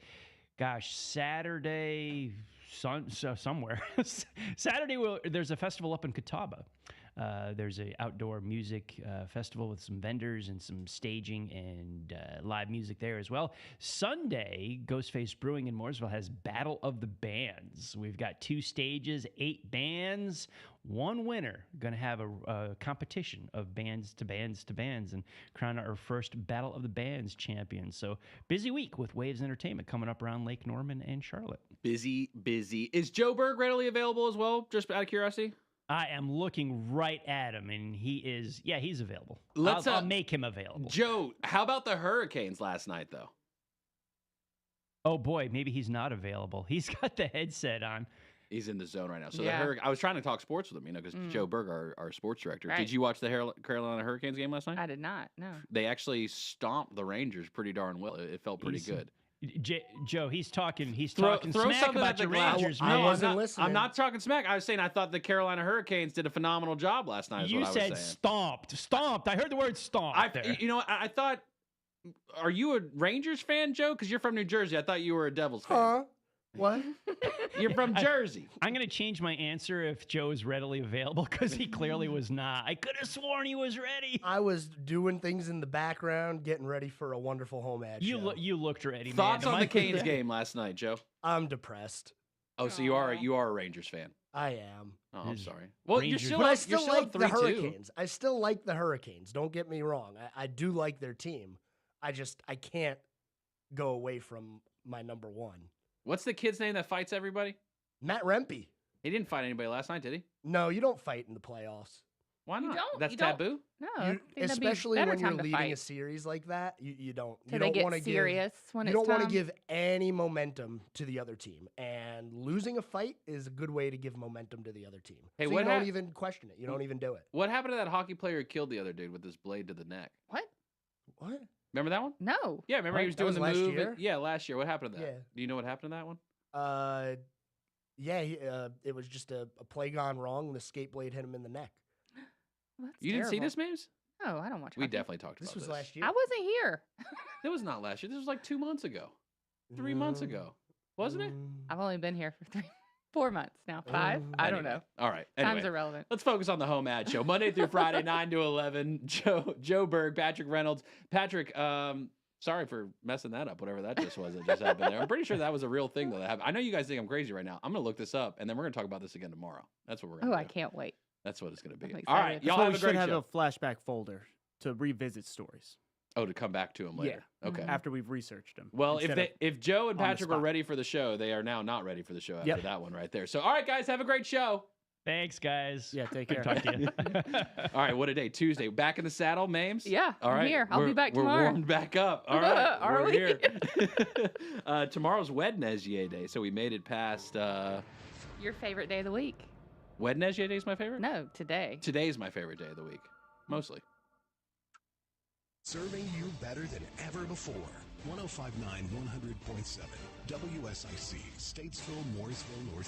Gosh, Saturday, somewhere. Saturday, there's a festival up in Catawba. There's an outdoor music festival with some vendors and some staging and live music there as well. Sunday, Ghostface Brewing in Mooresville has Battle of the Bands. We've got 2 stages, 8 bands, 1 winner. Going to have a competition of bands to bands to bands and crown our first Battle of the Bands champion. So busy week with Waves Entertainment coming up around Lake Norman and Charlotte. Busy. Is Joe Berg readily available as well, just out of curiosity? I am looking right at him, and he's available. Let's I'll make him available. Joe, how about the Hurricanes last night, though? Oh, boy, maybe he's not available. He's got the headset on. He's in the zone right now. So Yeah. I was trying to talk sports with him, because Joe Berg, our sports director. Right. Did you watch the Carolina Hurricanes game last night? I did not. No. They actually stomped the Rangers pretty darn well. It felt pretty good. Joe, he's talking Throw smack something about at the your glass. Rangers, No, man. I'm wasn't not, listening. I'm not talking smack. I was saying I thought the Carolina Hurricanes did a phenomenal job last night. Is You what I said was saying. stomped. I heard the word stomped there. You know, I thought. Are you a Rangers fan, Joe? Because you're from New Jersey. I thought you were a Devils fan. Huh? What? You're from Jersey. I'm going to change my answer if Joe is readily available because he clearly was not. I could have sworn he was ready. I was doing things in the background, getting ready for a wonderful home ad show. You looked ready, Thoughts man. on the Canes game last night, Joe? I'm depressed. Oh, so you are a Rangers fan? I am. Oh, I'm sorry. Well, you're Rangers- still But I up, still you're still like up the 3-2. Hurricanes. I still like the Hurricanes. Don't get me wrong. I do like their team. I can't go away from my number one. What's the kid's name that fights everybody? Matt Rempe. He didn't fight anybody last night, did he? No, you don't fight in the playoffs. Why You not? don't- That's you don't- taboo. No. I think that'd be Especially better when you're time to leading a fight. series like that, you don't. Till You they don't get want to serious when You it's don't want to time. give any momentum to the other team, and losing a fight is a good way to give momentum to the other team. Hey, so what you don't hap- even question it. You don't even do it. What happened to that hockey player who killed the other dude with his blade to the neck? What? What? Remember that one? No. Yeah, remember What? he was That doing was the last move. year? Yeah, last year. What happened to that? Yeah. Do you know what happened to that one? Yeah, it was just a play gone wrong. The skate blade hit him in the neck. Well, that's You didn't see terrible. this, Mames? No, I don't watch We hockey. definitely talked about This was last year. I wasn't here. It was not last year. This was like 2 months ago. 3 months ago. Wasn't it? I've only been here for 4 months now. 5? I don't know. All right. Time's Anyway, irrelevant. let's focus on the home ad show. Monday through Friday, 9 to 11. Joe Berg, Patrick Reynolds. Patrick, sorry for messing that up, whatever that just was that just happened there. I'm pretty sure that was a real thing, though. That happened. I know you guys think I'm crazy right now. I'm going to look this up, and then we're going to talk about this again tomorrow. That's what we're going Oh, to I do. can't wait. That's what it's going to be. I'm All right. excited. Y'all That's why have we a should great have show. a flashback folder to revisit stories. Oh, to come back to them later. Yeah. Okay. After we've researched them. Well, instead of if Joe and on the Patrick were spot. ready for the show, they are now not ready for the show after Yep. that one right there. So, all right, guys, have a great show. Thanks, guys. Yeah, take Good care. to talk to you. All right, what a day. Tuesday. Back in the saddle, Mames? Yeah, All I'm right. here. I'll be back tomorrow. We're warmed back up. All right. Are we're we? here. Tomorrow's Wednesday Day, so we made it past Your favorite day of the week? Wednesday Day is my favorite? No, today. Today's my favorite day of the week. Mostly. Serving you better than ever before. 105.9, 100.7. WSIC, Statesville, Mooresville, North